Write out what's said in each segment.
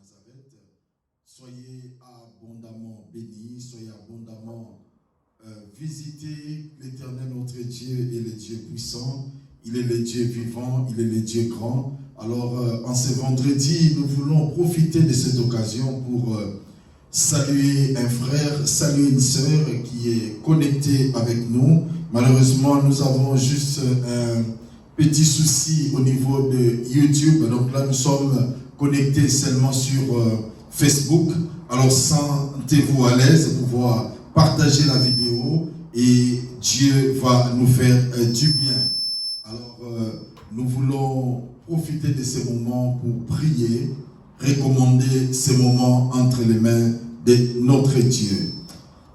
Nazareth. Soyez abondamment bénis, soyez abondamment visitez l'Éternel notre Dieu et le Dieu puissant. Il est le Dieu vivant, il est le Dieu grand. Alors, en ce vendredi, nous voulons profiter de cette occasion pour saluer un frère, saluer une sœur qui est connectée avec nous. Malheureusement, nous avons juste un petit souci au niveau de YouTube. Donc là, nous sommes connectés seulement sur Facebook. Alors, sentez-vous à l'aise de pouvoir partager la vidéo et Dieu va nous faire du bien. Alors, nous voulons profiter de ces moments pour prier, recommander ces moments entre les mains de notre Dieu.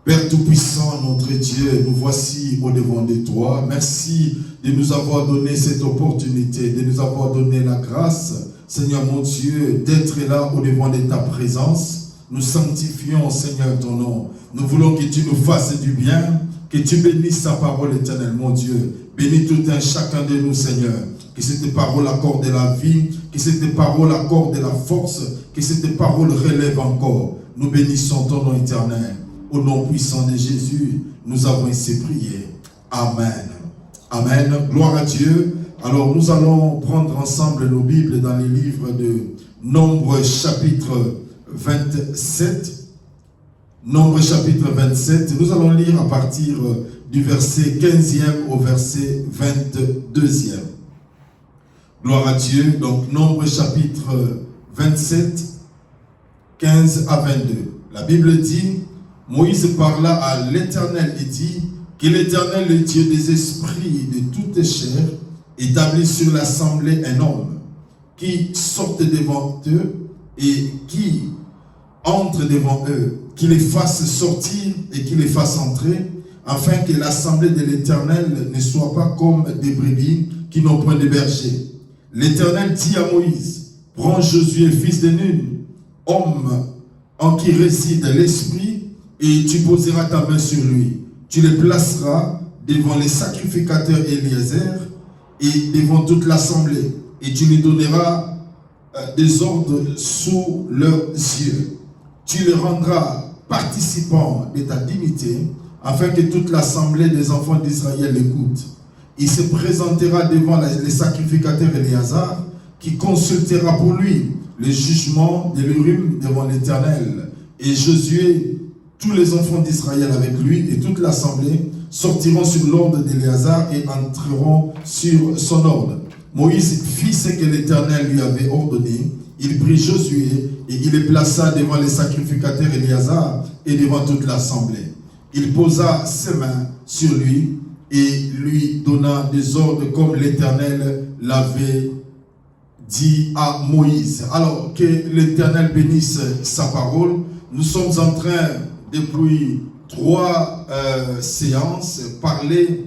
Père Tout-Puissant, notre Dieu, nous voici au devant de toi. Merci de nous avoir donné cette opportunité, de nous avoir donné la grâce, Seigneur mon Dieu, d'être là au devant de ta présence. Nous sanctifions, Seigneur, ton nom. Nous voulons que tu nous fasses du bien, que tu bénisses ta parole éternelle, mon Dieu. Bénis tout un chacun de nous, Seigneur. Que cette parole accorde de la vie, que cette parole accorde de la force, que cette parole relève encore. Nous bénissons ton nom éternel. Au nom puissant de Jésus, nous avons ainsi prié. Amen. Amen. Gloire à Dieu. Alors, nous allons prendre ensemble nos Bibles dans les livres de Nombre chapitre 27. Nombre chapitre 27. Nous allons lire à partir du verset 15e au verset 22e. Gloire à Dieu. Donc, Nombre chapitre 27, 15 à 22. La Bible dit, Moïse parla à l'Éternel et dit, que l'Éternel, le Dieu des esprits de toute chair, établit sur l'assemblée un homme qui sorte devant eux et qui entre devant eux, qui les fasse sortir et qui les fasse entrer, afin que l'assemblée de l'Éternel ne soit pas comme des brebis qui n'ont point de berger. L'Éternel dit à Moïse, prends Josué, fils de Nun, homme en qui réside l'esprit, et tu poseras ta main sur lui. Tu le placeras devant les sacrificateurs Eliezer et devant toute l'assemblée, et tu lui donneras des ordres sous leurs yeux. Tu le rendras participant de ta dignité, afin que toute l'assemblée des enfants d'Israël l'écoute. Il se présentera devant les sacrificateurs Éléazar, qui consultera pour lui le jugement de l'Urim devant l'Éternel. Et Josué, tous les enfants d'Israël avec lui et toute l'assemblée sortiront sur l'ordre d'Éléazar et entreront sur son ordre. Moïse fit ce que l'Éternel lui avait ordonné. Il prit Josué et il le plaça devant les sacrificateurs Éléazar et devant toute l'assemblée. Il posa ses mains sur lui et lui donna des ordres comme l'Éternel l'avait dit à Moïse. Alors que l'Éternel bénisse sa parole. Nous sommes en train, depuis 3 séances, parler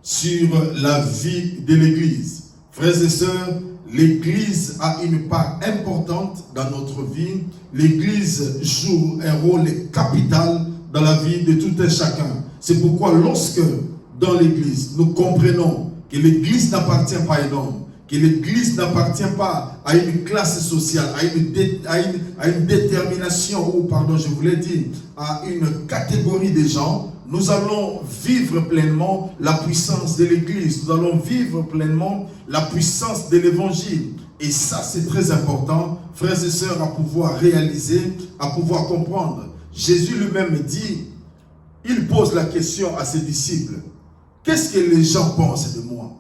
sur la vie de l'Église. Frères et sœurs, l'Église a une part importante dans notre vie. L'Église joue un rôle capital dans la vie de tout un chacun. C'est pourquoi lorsque dans l'Église, nous comprenons que l'Église n'appartient pas à un homme, que l'Église n'appartient pas à une classe sociale, à une détermination, ou pardon, je voulais dire, à une catégorie de gens, nous allons vivre pleinement la puissance de l'Église, nous allons vivre pleinement la puissance de l'Évangile. Et ça, c'est très important, frères et sœurs, à pouvoir réaliser, à pouvoir comprendre. Jésus lui-même dit, il pose la question à ses disciples, qu'est-ce que les gens pensent de moi?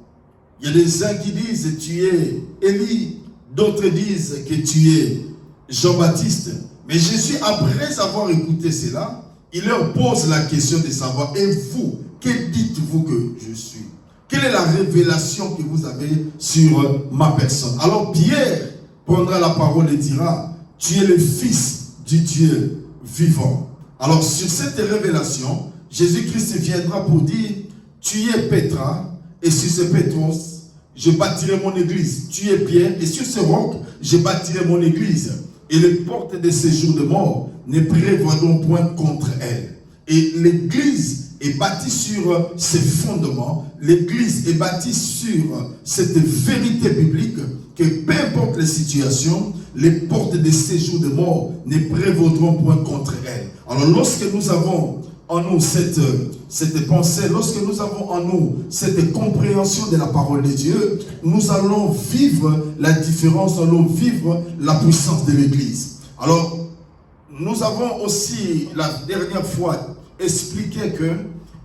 Il y a des uns qui disent tu es Élie, d'autres disent que tu es Jean-Baptiste. Mais Jésus, après avoir écouté cela, il leur pose la question de savoir, et vous, que dites-vous que je suis? Quelle est la révélation que vous avez sur ma personne? Alors Pierre prendra la parole et dira, tu es le Fils du Dieu vivant. Alors sur cette révélation, Jésus-Christ viendra pour dire, tu es Pétra, et sur ce Pétros, je bâtirai mon église. Tu es Pierre, et sur ce roc, je bâtirai mon église. Et les portes de séjour de mort ne prévaudront point contre elle. Et l'église est bâtie sur ces fondements. L'église est bâtie sur cette vérité biblique que peu importe les situations, les portes de séjour de mort ne prévaudront point contre elles. Alors lorsque nous avons en nous cette pensée, lorsque nous avons en nous cette compréhension de la parole de Dieu, nous allons vivre la différence, nous allons vivre la puissance de l'Église. Alors, nous avons aussi, la dernière fois, expliqué que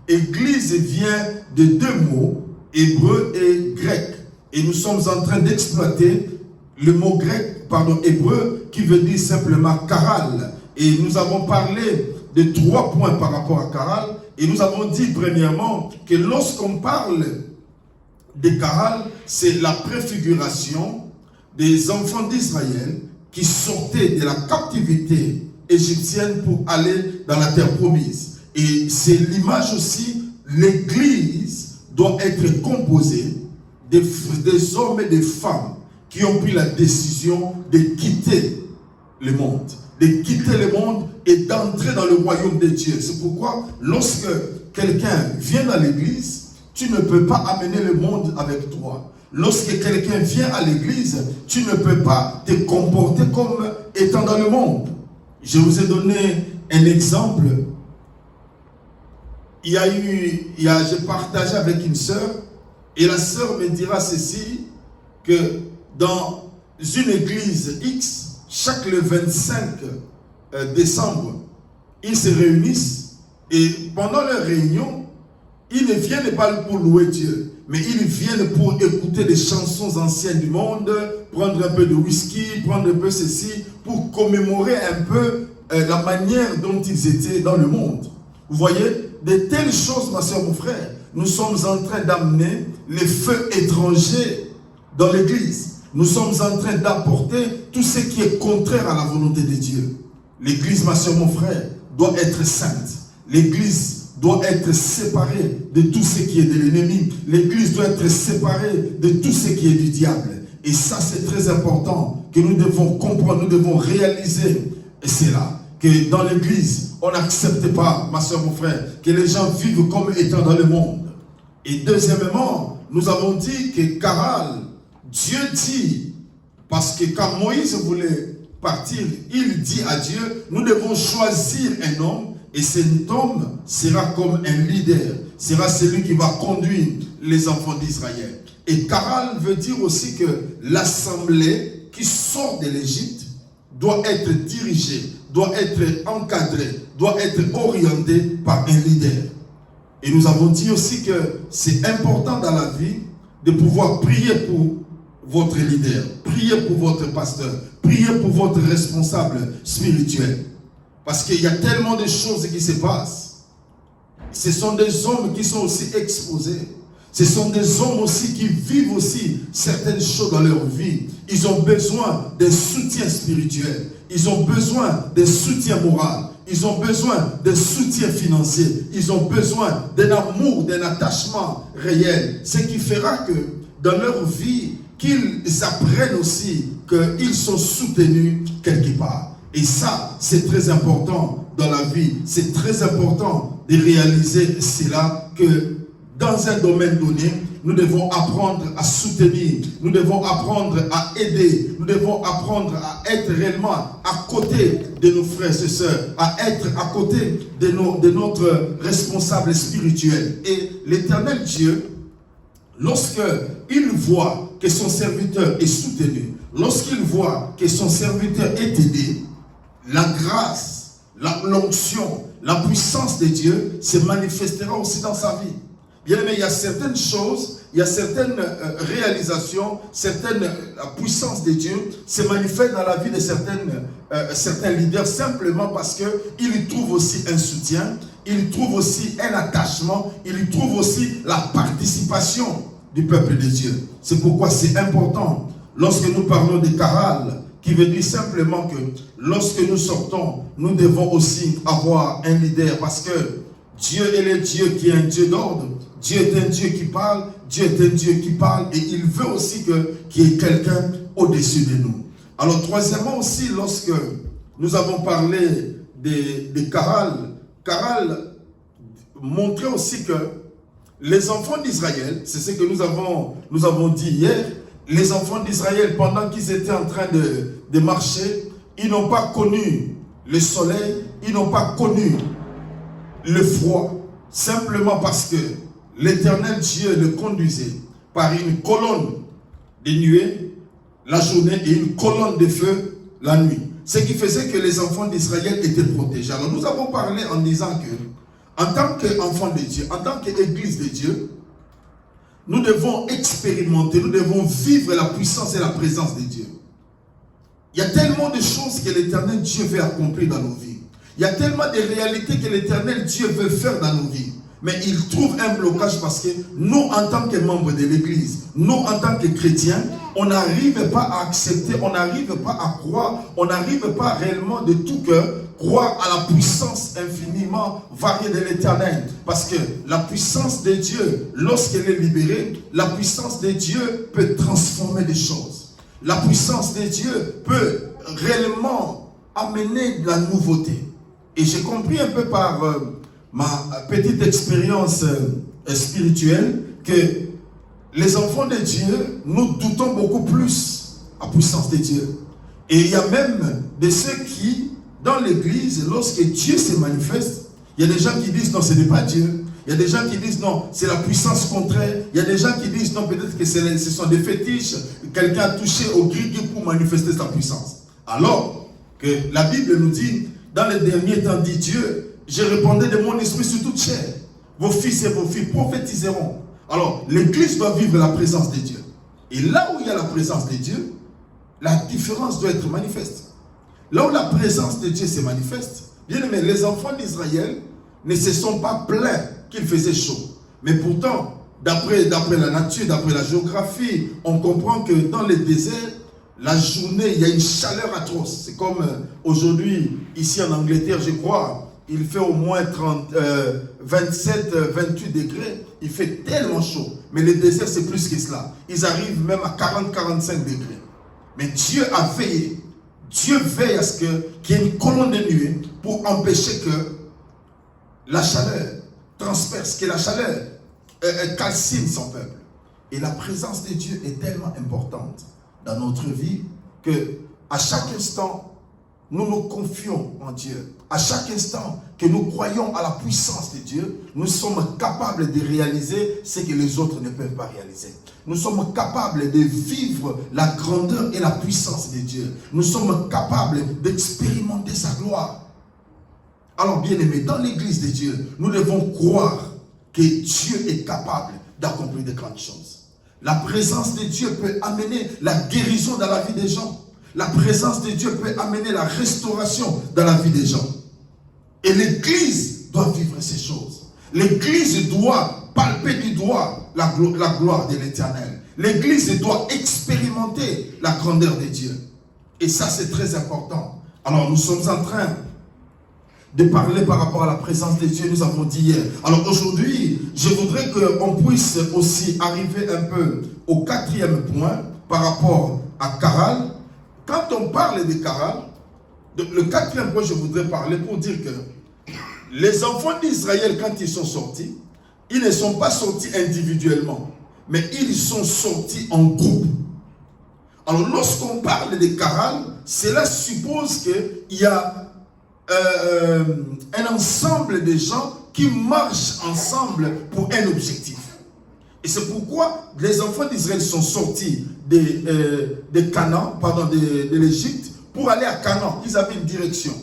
Église vient de deux mots, hébreu et grec. Et nous sommes en train d'exploiter le mot grec, hébreu, qui veut dire simplement karal. Et nous avons parlé de 3 points par rapport à karal. Et nous avons dit premièrement que lorsqu'on parle de karal, c'est la préfiguration des enfants d'Israël qui sortaient de la captivité égyptienne pour aller dans la terre promise. Et c'est l'image aussi, l'Église doit être composée des hommes et des femmes qui ont pris la décision de quitter le monde. De quitter le monde et d'entrer dans le royaume de Dieu. C'est pourquoi, lorsque quelqu'un vient dans l'église, tu ne peux pas amener le monde avec toi. Lorsque quelqu'un vient à l'église, tu ne peux pas te comporter comme étant dans le monde. Je vous ai donné un exemple. J'ai partagé avec une sœur, et la sœur me dira ceci, que dans une église X, chaque le 25 décembre, ils se réunissent et pendant leur réunion, ils ne viennent pas pour louer Dieu, mais ils viennent pour écouter des chansons anciennes du monde, prendre un peu de whisky, prendre un peu ceci, pour commémorer un peu la manière dont ils étaient dans le monde. Vous voyez, de telles choses, ma soeur, mon frère, nous sommes en train d'amener les feux étrangers dans l'église. Nous sommes en train d'apporter tout ce qui est contraire à la volonté de Dieu. L'église, ma soeur, mon frère, doit être sainte. L'église doit être séparée de tout ce qui est de l'ennemi. L'église doit être séparée de tout ce qui est du diable. Et ça, c'est très important que nous devons comprendre, nous devons réaliser. Et c'est là que dans l'église, on n'accepte pas, ma soeur, mon frère, que les gens vivent comme étant dans le monde. Et deuxièmement, nous avons dit que Karal, Dieu dit, parce que quand Moïse voulait partir, il dit à Dieu, nous devons choisir un homme, et cet homme sera comme un leader, sera celui qui va conduire les enfants d'Israël. Et Karal veut dire aussi que l'assemblée qui sort de l'Égypte doit être dirigée, doit être encadrée, doit être orientée par un leader. Et nous avons dit aussi que c'est important dans la vie de pouvoir prier pour votre leader, priez pour votre pasteur, priez pour votre responsable spirituel. Parce qu'il y a tellement de choses qui se passent. Ce sont des hommes qui sont aussi exposés. Ce sont des hommes aussi qui vivent aussi certaines choses dans leur vie. Ils ont besoin d'un soutien spirituel. Ils ont besoin d'un soutien moral. Ils ont besoin d'un soutien financier. Ils ont besoin d'un amour, d'un attachement réel. Ce qui fera que dans leur vie, qu'ils apprennent aussi qu'ils sont soutenus quelque part. Et ça, c'est très important dans la vie. C'est très important de réaliser cela, que dans un domaine donné, nous devons apprendre à soutenir, nous devons apprendre à aider, nous devons apprendre à être réellement à côté de nos frères et sœurs, à être à côté de notre responsable spirituel. Et l'Éternel Dieu, lorsqu'il voit que son serviteur est soutenu, lorsqu'il voit que son serviteur est aidé, la grâce, l'onction, la puissance de Dieu se manifestera aussi dans sa vie. Bien aimé, il y a certaines choses, il y a certaines réalisations, la puissance de Dieu se manifeste dans la vie de certains leaders simplement parce qu'ils trouvent aussi un soutien, ils trouvent aussi un attachement, ils trouvent aussi la participation du peuple de Dieu. C'est pourquoi c'est important, lorsque nous parlons de Karal, qui veut dire simplement que lorsque nous sortons, nous devons aussi avoir un leader, parce que Dieu est le Dieu qui est un Dieu d'ordre. Dieu est un Dieu qui parle, Dieu est un Dieu qui parle, et il veut aussi qu'il y ait quelqu'un au-dessus de nous. Alors troisièmement aussi, lorsque nous avons parlé de Karal montrait aussi que les enfants d'Israël, c'est ce que nous avons dit hier, les enfants d'Israël, pendant qu'ils étaient en train de marcher, ils n'ont pas connu le soleil, ils n'ont pas connu le froid, simplement parce que l'Éternel Dieu le conduisait par une colonne de nuée la journée et une colonne de feu la nuit. Ce qui faisait que les enfants d'Israël étaient protégés. Alors nous avons parlé en disant que, en tant qu'enfants de Dieu, en tant qu'Église de Dieu, nous devons expérimenter, nous devons vivre la puissance et la présence de Dieu. Il y a tellement de choses que l'Éternel Dieu veut accomplir dans nos vies. Il y a tellement de réalités que l'Éternel Dieu veut faire dans nos vies. Mais il trouve un blocage parce que nous, en tant que membres de l'Église, nous, en tant que chrétiens, on n'arrive pas à accepter, on n'arrive pas à croire, on n'arrive pas réellement de tout cœur croire à la puissance infiniment variée de l'Éternel. Parce que la puissance de Dieu, lorsqu'elle est libérée, la puissance de Dieu peut transformer des choses. La puissance de Dieu peut réellement amener de la nouveauté. Et j'ai compris un peu par ma petite expérience spirituelle que les enfants de Dieu, nous doutons beaucoup plus à la puissance de Dieu. Et il y a même de ceux qui, dans l'église, lorsque Dieu se manifeste, il y a des gens qui disent non, ce n'est pas Dieu. Il y a des gens qui disent non, c'est la puissance contraire. Il y a des gens qui disent non, peut-être que ce sont des fétiches. Quelqu'un a touché au gris pour manifester sa puissance. Alors que la Bible nous dit, dans les derniers temps, dit Dieu, je répandrai de mon esprit sur toute chair. Vos fils et vos filles prophétiseront. Alors, l'église doit vivre la présence de Dieu. Et là où il y a la présence de Dieu, la différence doit être manifeste. Là où la présence de Dieu se manifeste, bien aimé, les enfants d'Israël ne se sont pas plaints qu'il faisait chaud. Mais pourtant, d'après la nature, d'après la géographie, on comprend que dans les déserts, la journée, il y a une chaleur atroce. C'est comme aujourd'hui, ici en Angleterre, je crois, il fait au moins 27, 28 degrés. Il fait tellement chaud. Mais les déserts, c'est plus que cela. Ils arrivent même à 40, 45 degrés. Mais Dieu a veillé. Dieu veille à ce qu'il y ait une colonne de nuée pour empêcher que la chaleur transperce, que la chaleur calcine son peuple. Et la présence de Dieu est tellement importante dans notre vie que à chaque instant, nous nous confions en Dieu. À chaque instant que nous croyons à la puissance de Dieu, nous sommes capables de réaliser ce que les autres ne peuvent pas réaliser. Nous sommes capables de vivre la grandeur et la puissance de Dieu. Nous sommes capables d'expérimenter sa gloire. Alors, bien aimés, dans l'église de Dieu, nous devons croire que Dieu est capable d'accomplir de grandes choses. La présence de Dieu peut amener la guérison dans la vie des gens. La présence de Dieu peut amener la restauration dans la vie des gens. Et l'église doit vivre ces choses. L'église doit palper du doigt la gloire de l'Éternel. L'église doit expérimenter la grandeur de Dieu. Et ça, c'est très important. Alors, nous sommes en train de parler par rapport à la présence de Dieu, nous avons dit hier. Alors aujourd'hui, je voudrais qu'on puisse aussi arriver un peu au quatrième point par rapport à Caral. Quand on parle de Caral, le quatrième point, je voudrais parler pour dire que les enfants d'Israël, quand ils sont sortis, ils ne sont pas sortis individuellement, mais ils sont sortis en groupe. Alors lorsqu'on parle de Caral, cela suppose qu'il y a un ensemble de gens qui marchent ensemble pour un objectif. Et c'est pourquoi les enfants d'Israël sont sortis de Canaan, de l'Égypte, pour aller à Canaan. Ils avaient une direction.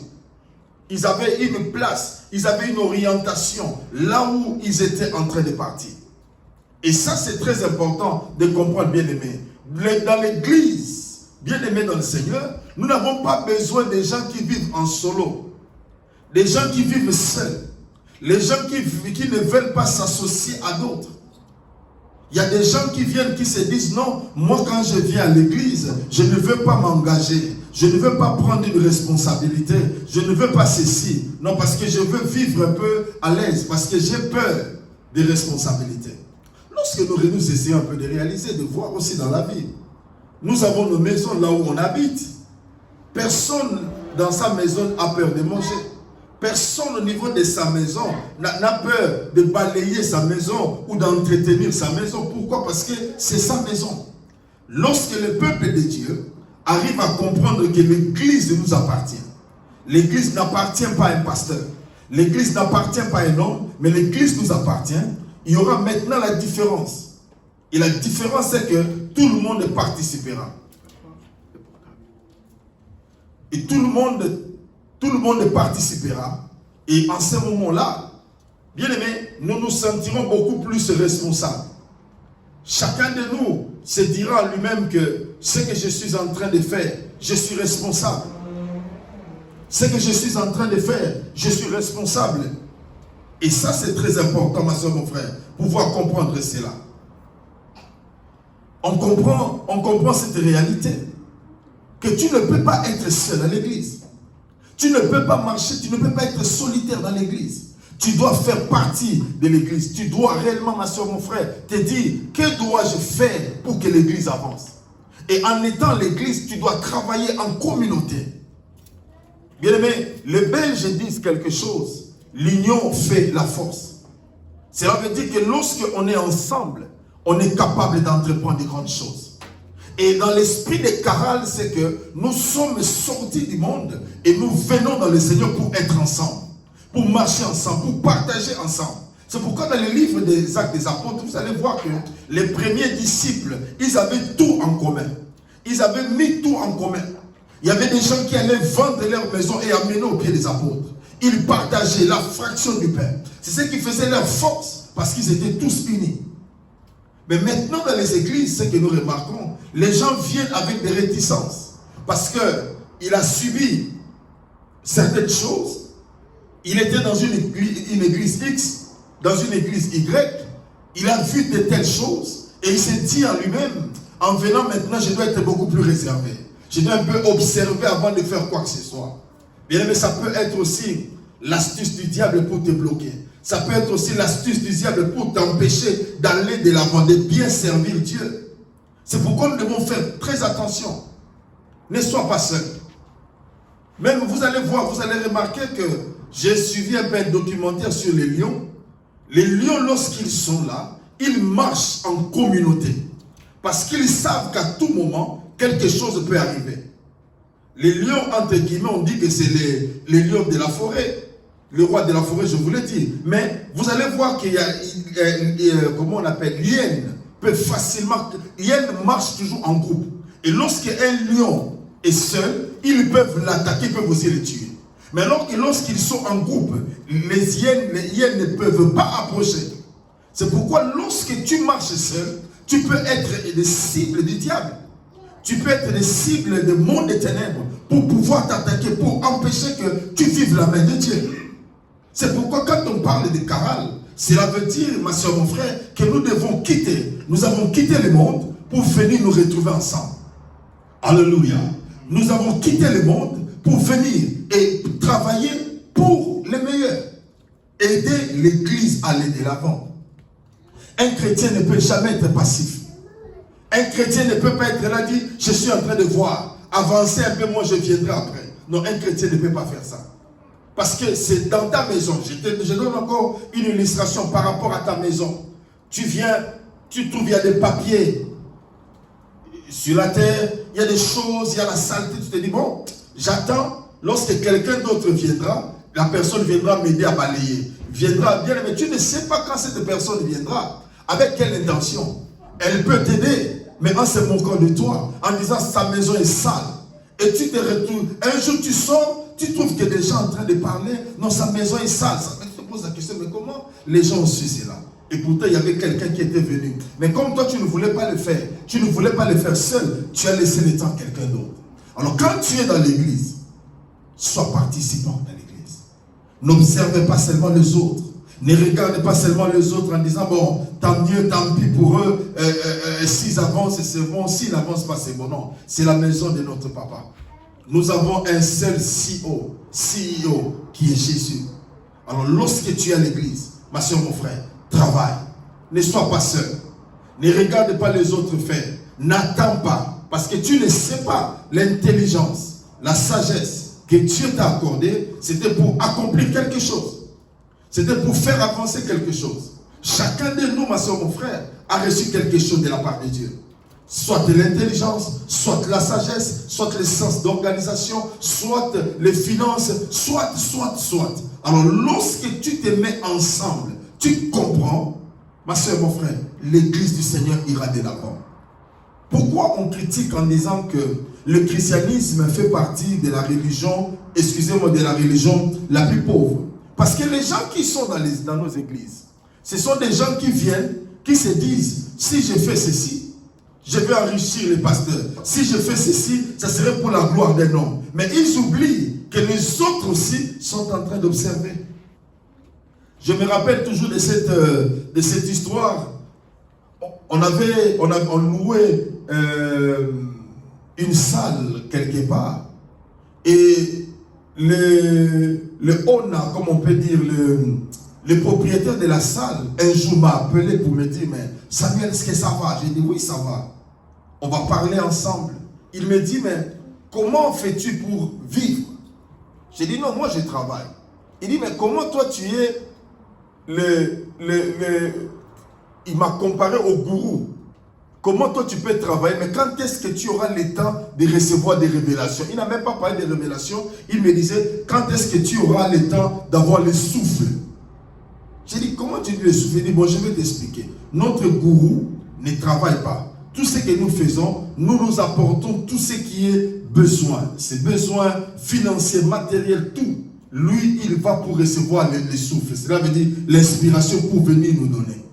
Ils avaient une place. Ils avaient une orientation là où ils étaient en train de partir. Et ça, c'est très important de comprendre, bien aimé. Dans l'église, bien aimé dans le Seigneur, nous n'avons pas besoin des gens qui vivent en solo. Des gens qui vivent seuls. Les gens qui ne veulent pas s'associer à d'autres. Il y a des gens qui viennent, qui se disent, non, moi quand je viens à l'église, je ne veux pas m'engager. Je ne veux pas prendre une responsabilité. Je ne veux pas ceci. Non, parce que je veux vivre un peu à l'aise. Parce que j'ai peur des responsabilités. Lorsque nous essayons un peu de réaliser, de voir aussi dans la vie. Nous avons nos maisons là où on habite. Personne dans sa maison a peur de manger. Personne au niveau de sa maison n'a peur de balayer sa maison ou d'entretenir sa maison. Pourquoi? Parce que c'est sa maison. lorsque le peuple de Dieu arrive à comprendre que l'Église nous appartient, l'Église n'appartient pas à un pasteur, l'Église n'appartient pas à un homme, mais l'Église nous appartient, il y aura maintenant la différence. Et la différence, c'est que tout le monde participera. Et tout le monde participera. Et en ce moment-là, bien aimé, nous nous sentirons beaucoup plus responsables. Chacun de nous se dira à lui-même que ce que je suis en train de faire, je suis responsable. Ce que je suis en train de faire, je suis responsable. Et ça, c'est très important, ma soeur, mon frère, pouvoir comprendre cela. On comprend cette réalité. Que tu ne peux pas être seul à l'église. Tu ne peux pas marcher, tu ne peux pas être solitaire dans l'église. Tu dois faire partie de l'église. Tu dois réellement, ma soeur, mon frère, te dire, que dois-je faire pour que l'église avance? Et en étant l'église, tu dois travailler en communauté. Bien aimé, les Belges disent quelque chose. L'union fait la force. Cela veut dire que lorsqu'on est ensemble, on est capable d'entreprendre de grandes choses. Et dans l'esprit de Caral, c'est que nous sommes sortis du monde et nous venons dans le Seigneur pour être ensemble, pour marcher ensemble, pour partager ensemble. C'est pourquoi dans le livre des Actes des Apôtres, vous allez voir que les premiers disciples, ils avaient tout en commun. Ils avaient mis tout en commun. Il y avait des gens qui allaient vendre leur maison et amener au pied des apôtres. Ils partageaient la fraction du pain. C'est ce qui faisait leur force, parce qu'ils étaient tous unis. Mais maintenant, dans les églises, ce que nous remarquons, les gens viennent avec des réticences. Parce qu'il a subi certaines choses. Il était dans une église X, dans une église Y. Il a vu de telles choses. Et il s'est dit en lui-même, en venant maintenant, je dois être beaucoup plus réservé. Je dois un peu observer avant de faire quoi que ce soit. Bien aimé, ça peut être aussi l'astuce du diable pour te bloquer. Ça peut être aussi l'astuce du diable pour t'empêcher d'aller de l'avant, de bien servir Dieu. C'est pourquoi nous devons faire très attention. Ne sois pas seul. Même vous allez voir, vous allez remarquer que j'ai suivi un peu un documentaire sur les lions. Les lions, lorsqu'ils sont là, ils marchent en communauté. Parce qu'ils savent qu'à tout moment, quelque chose peut arriver. Les lions, entre guillemets, on dit que c'est les lions de la forêt. Le roi de la forêt, je vous l'ai dit. Mais vous allez voir qu'il y a, comment on appelle, l'hyène peut facilement, l'hyène marche toujours en groupe. Et lorsqu'un lion est seul, ils peuvent l'attaquer, ils peuvent aussi le tuer. Mais lorsqu'ils sont en groupe, les hyènes ne peuvent pas approcher. C'est pourquoi lorsque tu marches seul, tu peux être des cibles du diable. Tu peux être des cibles du monde des ténèbres pour pouvoir t'attaquer, pour empêcher que tu vives la main de Dieu. C'est pourquoi quand on parle de Caral, cela veut dire, ma soeur, mon frère, que nous devons quitter. Nous avons quitté le monde pour venir nous retrouver ensemble. Alléluia. Nous avons quitté le monde pour venir et travailler pour les meilleurs. Aider l'église à aller de l'avant. Un chrétien ne peut jamais être passif. Un chrétien ne peut pas être là, dit, je suis en train de voir, avancer un peu, moi je viendrai après. Non, un chrétien ne peut pas faire ça. Parce que c'est dans ta maison. Je donne encore une illustration par rapport à ta maison. Tu viens, tu trouves, il y a des papiers sur la terre, il y a des choses, il y a la saleté. Tu te dis, bon, j'attends, lorsque quelqu'un d'autre viendra, la personne viendra m'aider à balayer. Viendra bien, mais tu ne sais pas quand cette personne viendra, avec quelle intention. Elle peut t'aider, mais en se moquant de toi, en disant sa maison est sale. Et tu te retrouves, un jour tu sors, tu trouves que des gens en train de parler, non, sa maison est sale. Ça te pose la question, mais comment les gens ont su cela? Et pourtant, il y avait quelqu'un qui était venu. Mais comme toi, tu ne voulais pas le faire, tu ne voulais pas le faire seul, tu as laissé le temps à quelqu'un d'autre. Alors, quand tu es dans l'église, sois participant dans l'église. N'observe pas seulement les autres. Ne regarde pas seulement les autres en disant, bon, tant mieux, tant pis pour eux, s'ils avancent, c'est bon, s'ils n'avancent pas, c'est bon. Non, c'est la maison de notre papa. Nous avons un seul CEO qui est Jésus. Alors, lorsque tu es à l'église, ma soeur, mon frère, travaille. Ne sois pas seul. Ne regarde pas les autres faire. N'attends pas. Parce que tu ne sais pas l'intelligence, la sagesse que Dieu t'a accordée, c'était pour accomplir quelque chose. C'était pour faire avancer quelque chose. Chacun de nous, ma soeur, mon frère, a reçu quelque chose de la part de Dieu. soit l'intelligence, soit la sagesse, soit le sens d'organisation, soit les finances, soit. Alors lorsque tu te mets ensemble, tu comprends, ma soeur, mon frère, l'église du Seigneur ira de l'avant. Pourquoi on critique en disant que le christianisme fait partie de la religion, de la religion la plus pauvre? Parce que les gens qui sont dans nos églises, ce sont des gens qui viennent, qui se disent, si je fais ceci, je vais enrichir les pasteurs. Si je fais ceci, ça serait pour la gloire d'un homme. Mais ils oublient que les autres aussi sont en train d'observer. Je me rappelle toujours de cette histoire. On louait une salle quelque part. Et le owner, comme on peut dire, le propriétaire de la salle, un jour m'a appelé pour me dire, mais Samuel, est-ce que ça va? J'ai dit, oui, ça va. On va parler ensemble. Il me dit, mais comment fais-tu pour vivre? J'ai dit, non, moi je travaille. Il dit, mais comment toi tu es il m'a comparé au gourou. Comment toi tu peux travailler, mais quand est-ce que tu auras le temps de recevoir des révélations? Il n'a même pas parlé des révélations. Il me disait, quand est-ce que tu auras le temps d'avoir le souffle? J'ai dit, comment tu dis le souffle? Il dit, bon, je vais t'expliquer. Notre gourou ne travaille pas. Tout ce que nous faisons, nous apportons tout ce qui est besoin. Ses besoins financiers, matériels, tout. Lui, il va pour recevoir les souffles. Cela veut dire l'inspiration pour venir nous donner.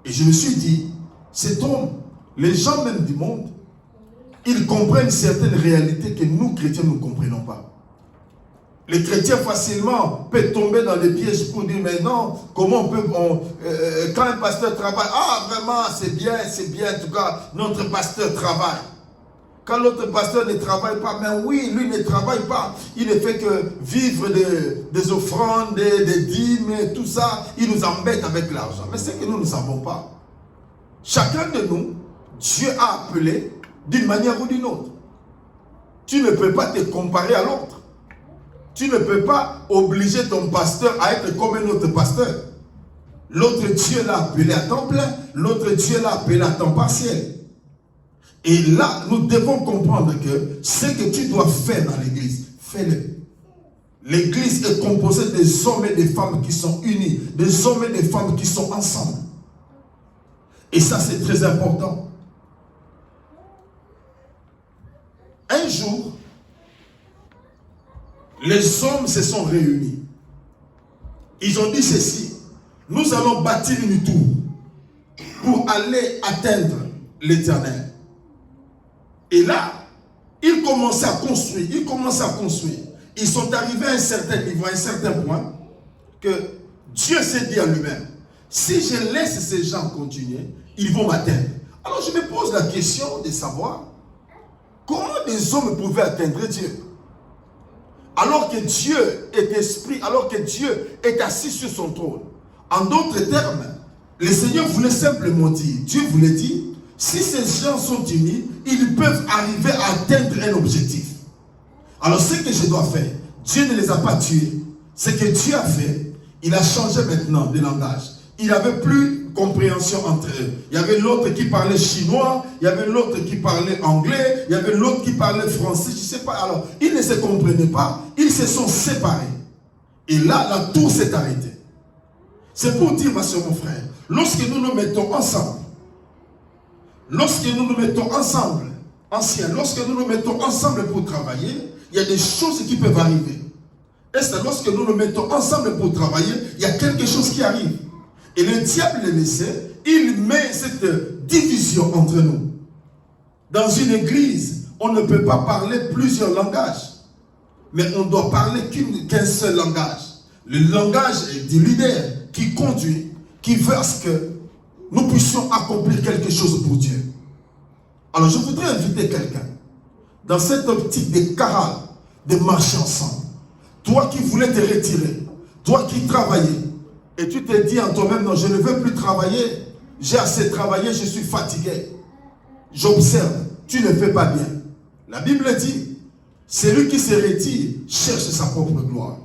Et je me suis dit, cet homme, les gens même du monde, ils comprennent certaines réalités que nous, chrétiens, nous ne comprenons pas. Les chrétiens facilement peuvent tomber dans les pièges pour dire, mais non, comment on peut, quand un pasteur travaille, ah vraiment, c'est bien, en tout cas, notre pasteur travaille. Quand l'autre pasteur ne travaille pas, mais oui, lui ne travaille pas. Il ne fait que vivre des offrandes, des dîmes, tout ça. Il nous embête avec l'argent. Mais c'est que nous ne savons pas. Chacun de nous, Dieu a appelé d'une manière ou d'une autre. Tu ne peux pas te comparer à l'autre. Tu ne peux pas obliger ton pasteur à être comme un autre pasteur. L'autre Dieu l'a appelé à temps plein, l'autre Dieu l'a appelé à temps partiel. Et là, nous devons comprendre que ce que tu dois faire dans l'église, fais-le. L'église est composée des hommes et des femmes qui sont unis, des hommes et des femmes qui sont ensemble. Et ça, c'est très important. Un jour, les hommes se sont réunis. Ils ont dit ceci: nous allons bâtir une tour pour aller atteindre l'Éternel. Et là, ils commençaient à construire. Ils sont arrivés à un certain niveau, à un certain point, que Dieu s'est dit à lui-même, si je laisse ces gens continuer, ils vont m'atteindre. Alors je me pose la question de savoir, comment des hommes pouvaient atteindre Dieu? Alors que Dieu est esprit, alors que Dieu est assis sur son trône. En d'autres termes, le Seigneur voulait simplement dire, Dieu voulait dire, si ces gens sont unis, ils peuvent arriver à atteindre un objectif. Alors ce que je dois faire, Dieu ne les a pas tués. Ce que Dieu a fait, il a changé maintenant de langage. Il n'y avait plus compréhension entre eux. Il y avait l'autre qui parlait chinois, il y avait l'autre qui parlait anglais, il y avait l'autre qui parlait français, je ne sais pas. Alors, ils ne se comprenaient pas, ils se sont séparés. Et là, la tour s'est arrêtée. C'est pour dire, ma soeur, mon frère, lorsque nous nous mettons ensemble, lorsque nous nous mettons ensemble, anciens, lorsque nous nous mettons ensemble pour travailler, il y a des choses qui peuvent arriver. Et c'est lorsque nous nous mettons ensemble pour travailler, il y a quelque chose qui arrive. Et le diable le laissait, il met cette division entre nous. Dans une église, on ne peut pas parler plusieurs langages, mais on doit parler qu'un seul langage. Le langage du leader qui conduit, qui veut à ce que nous puissions accomplir quelque chose pour Dieu. Alors je voudrais inviter quelqu'un dans cette optique de chorale, de marcher ensemble. Toi qui voulais te retirer, toi qui travaillais, et tu te dis en toi-même, non, je ne veux plus travailler, j'ai assez travaillé, je suis fatigué. J'observe, tu ne fais pas bien. La Bible dit, celui qui se retire cherche sa propre gloire.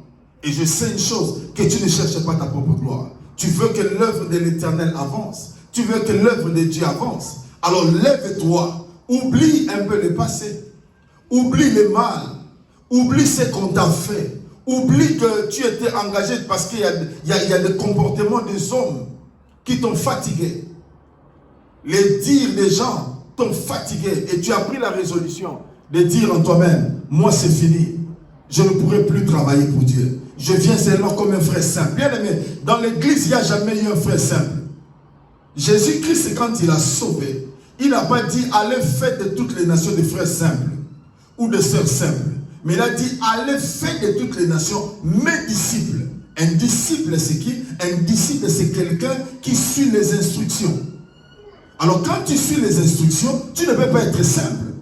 Et je sais une chose, que tu ne cherches pas ta propre gloire. Tu veux que l'œuvre de l'Éternel avance. Tu veux que l'œuvre de Dieu avance. Alors lève-toi, oublie un peu le passé, oublie le mal, oublie ce qu'on t'a fait, oublie que tu étais engagé parce qu'il y a des comportements des hommes qui t'ont fatigué. Les dires des gens t'ont fatigué et tu as pris la résolution de dire en toi-même, moi c'est fini, je ne pourrai plus travailler pour Dieu. Je viens seulement comme un frère simple. Bien aimé, dans l'église, il n'y a jamais eu un frère simple. Jésus-Christ, quand il a sauvé, il n'a pas dit, allez faire de toutes les nations des frères simples ou de sœurs simples. Mais il a dit, allez faire de toutes les nations mes disciples. Un disciple, c'est qui? Un disciple, c'est quelqu'un qui suit les instructions. Alors quand tu suis les instructions, tu ne peux pas être simple.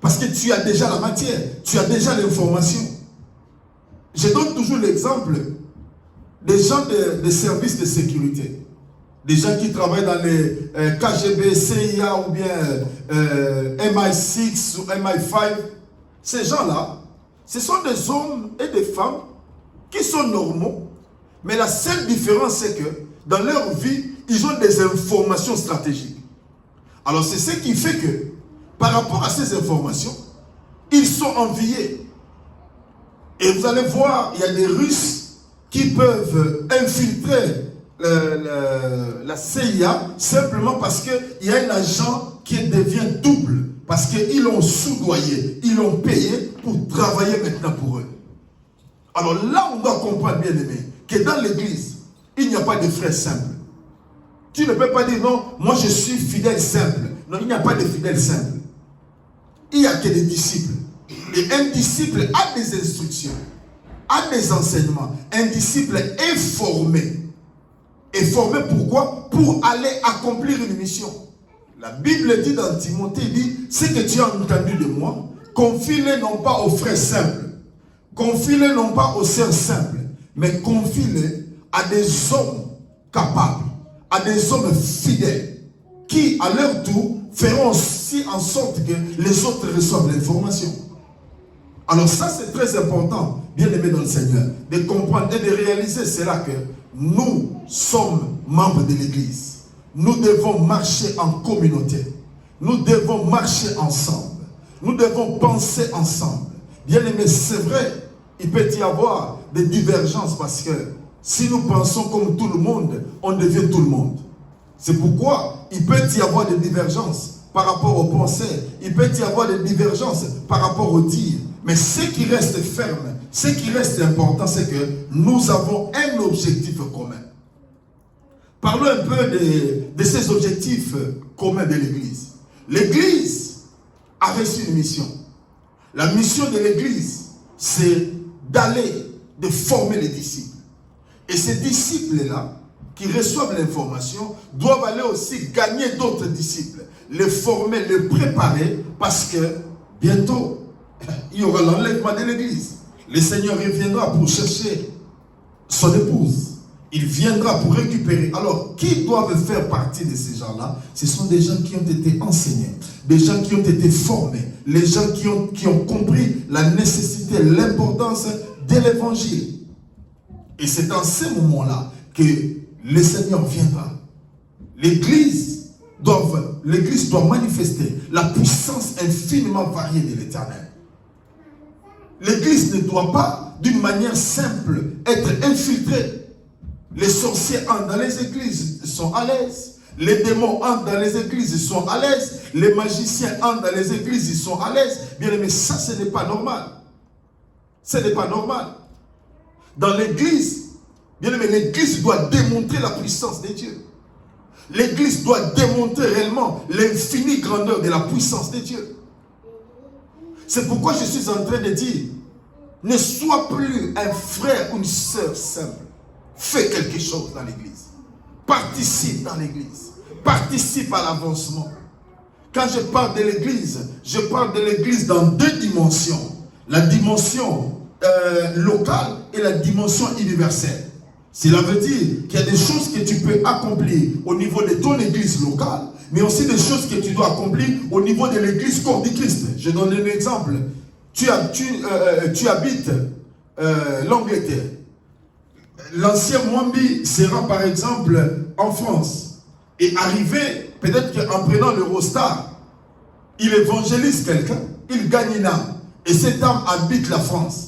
Parce que tu as déjà la matière, tu as déjà l'information. Je donne toujours l'exemple des gens des services de sécurité. Des gens qui travaillent dans les KGB, CIA ou bien MI6 ou MI5. Ces gens-là, ce sont des hommes et des femmes qui sont normaux. Mais la seule différence, c'est que dans leur vie, ils ont des informations stratégiques. Alors c'est ce qui fait que, par rapport à ces informations, ils sont enviés. Et vous allez voir, il y a des Russes qui peuvent infiltrer la CIA simplement parce qu'il y a un agent qui devient double. Parce qu'ils l'ont soudoyé, ils l'ont payé pour travailler maintenant pour eux. Alors là, on doit comprendre, bien aimé, que dans l'église, il n'y a pas de frères simples. Tu ne peux pas dire non, moi je suis fidèle simple. Non, il n'y a pas de fidèle simple. Il n'y a que des disciples. Et un disciple a des instructions, a des enseignements. Un disciple est formé. Et formé pourquoi? Pour aller accomplir une mission. La Bible dit dans Timothée, dit, ce que tu as entendu de moi, confie-le non pas aux frères simples, confie-le non pas aux sœurs simples, mais confie-le à des hommes capables, à des hommes fidèles, qui à leur tour feront aussi en sorte que les autres reçoivent l'information. Alors ça c'est très important, bien aimé dans le Seigneur, de comprendre et de réaliser cela que nous sommes membres de l'Église. Nous devons marcher en communauté. Nous devons marcher ensemble. Nous devons penser ensemble. Bien aimé, c'est vrai, il peut y avoir des divergences parce que si nous pensons comme tout le monde, on devient tout le monde. C'est pourquoi il peut y avoir des divergences par rapport aux pensées. Il peut y avoir des divergences par rapport aux dires. Mais ce qui reste ferme, ce qui reste important, c'est que nous avons un objectif commun. Parlons un peu de ces objectifs communs de l'Église. L'Église a reçu une mission. La mission de l'Église, c'est d'aller, de former les disciples. Et ces disciples-là, qui reçoivent l'information, doivent aller aussi gagner d'autres disciples, les former, les préparer, parce que bientôt, il y aura l'enlèvement de l'Église. Le Seigneur reviendra pour chercher son épouse. Il viendra pour récupérer. Alors, qui doivent faire partie de ces gens-là? Ce sont des gens qui ont été enseignés, des gens qui ont été formés, les gens qui ont compris la nécessité, l'importance de l'évangile. Et c'est dans ces moments-là que le Seigneur viendra. L'Église doit manifester la puissance infiniment variée de l'Éternel. L'Église ne doit pas, d'une manière simple, être infiltrée. Les sorciers entrent dans les églises, ils sont à l'aise. Les démons entrent dans les églises, ils sont à l'aise. Les magiciens entrent dans les églises, ils sont à l'aise. Bien aimé, ça, ce n'est pas normal. Ce n'est pas normal. Dans l'église, bien aimé, l'église doit démontrer la puissance de Dieu. L'église doit démontrer réellement l'infinie grandeur de la puissance de Dieu. C'est pourquoi je suis en train de dire, ne sois plus un frère ou une sœur simple. Fais quelque chose dans l'église. Participe dans l'église. Participe à l'avancement. Quand je parle de l'église, je parle de l'église dans deux dimensions. La dimension locale et la dimension universelle. Cela veut dire qu'il y a des choses que tu peux accomplir au niveau de ton église locale, mais aussi des choses que tu dois accomplir au niveau de l'église corps du Christ. Je donne un exemple. Tu habites l'Angleterre. L'ancien Mwambi sera par exemple en France. Et arrivé peut-être qu'en prenant l'Eurostar, il évangélise quelqu'un, il gagne une âme. Et cette âme habite la France.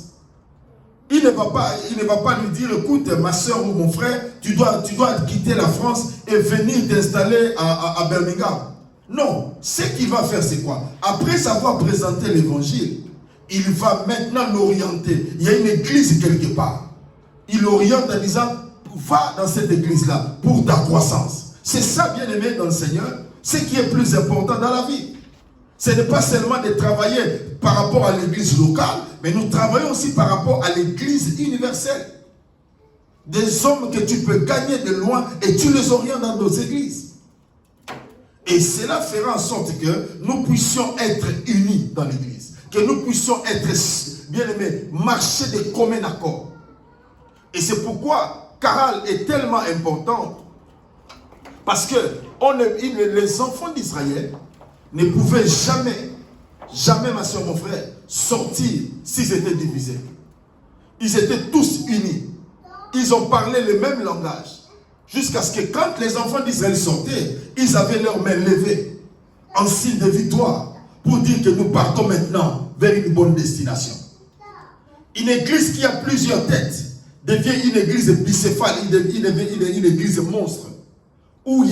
Il ne va pas lui dire, écoute, ma soeur ou mon frère, tu dois quitter la France et venir t'installer à Birmingham. Non, ce qu'il va faire, c'est quoi? Après avoir présenté l'évangile, il va maintenant l'orienter. Il y a une église quelque part. Il l'oriente en disant, va dans cette église-là pour ta croissance. C'est ça, bien aimé dans le Seigneur, ce qui est plus important dans la vie. Ce n'est pas seulement de travailler par rapport à l'église locale, mais nous travaillons aussi par rapport à l'église universelle. Des hommes que tu peux gagner de loin et tu les orientes dans nos églises. Et cela fera en sorte que nous puissions être unis dans l'église. Que nous puissions être, bien aimés, marcher de commun accord. Et c'est pourquoi Caral est tellement important. Parce que les enfants d'Israël ne pouvaient jamais, ma soeur, mon frère, sortir s'ils étaient divisés. Ils étaient tous unis. Ils ont parlé le même langage. Jusqu'à ce que quand les enfants d'Israël sortaient, ils avaient leurs mains levées en signe de victoire pour dire que nous partons maintenant vers une bonne destination. Une église qui a plusieurs têtes devient une église bicéphale, une église monstre, où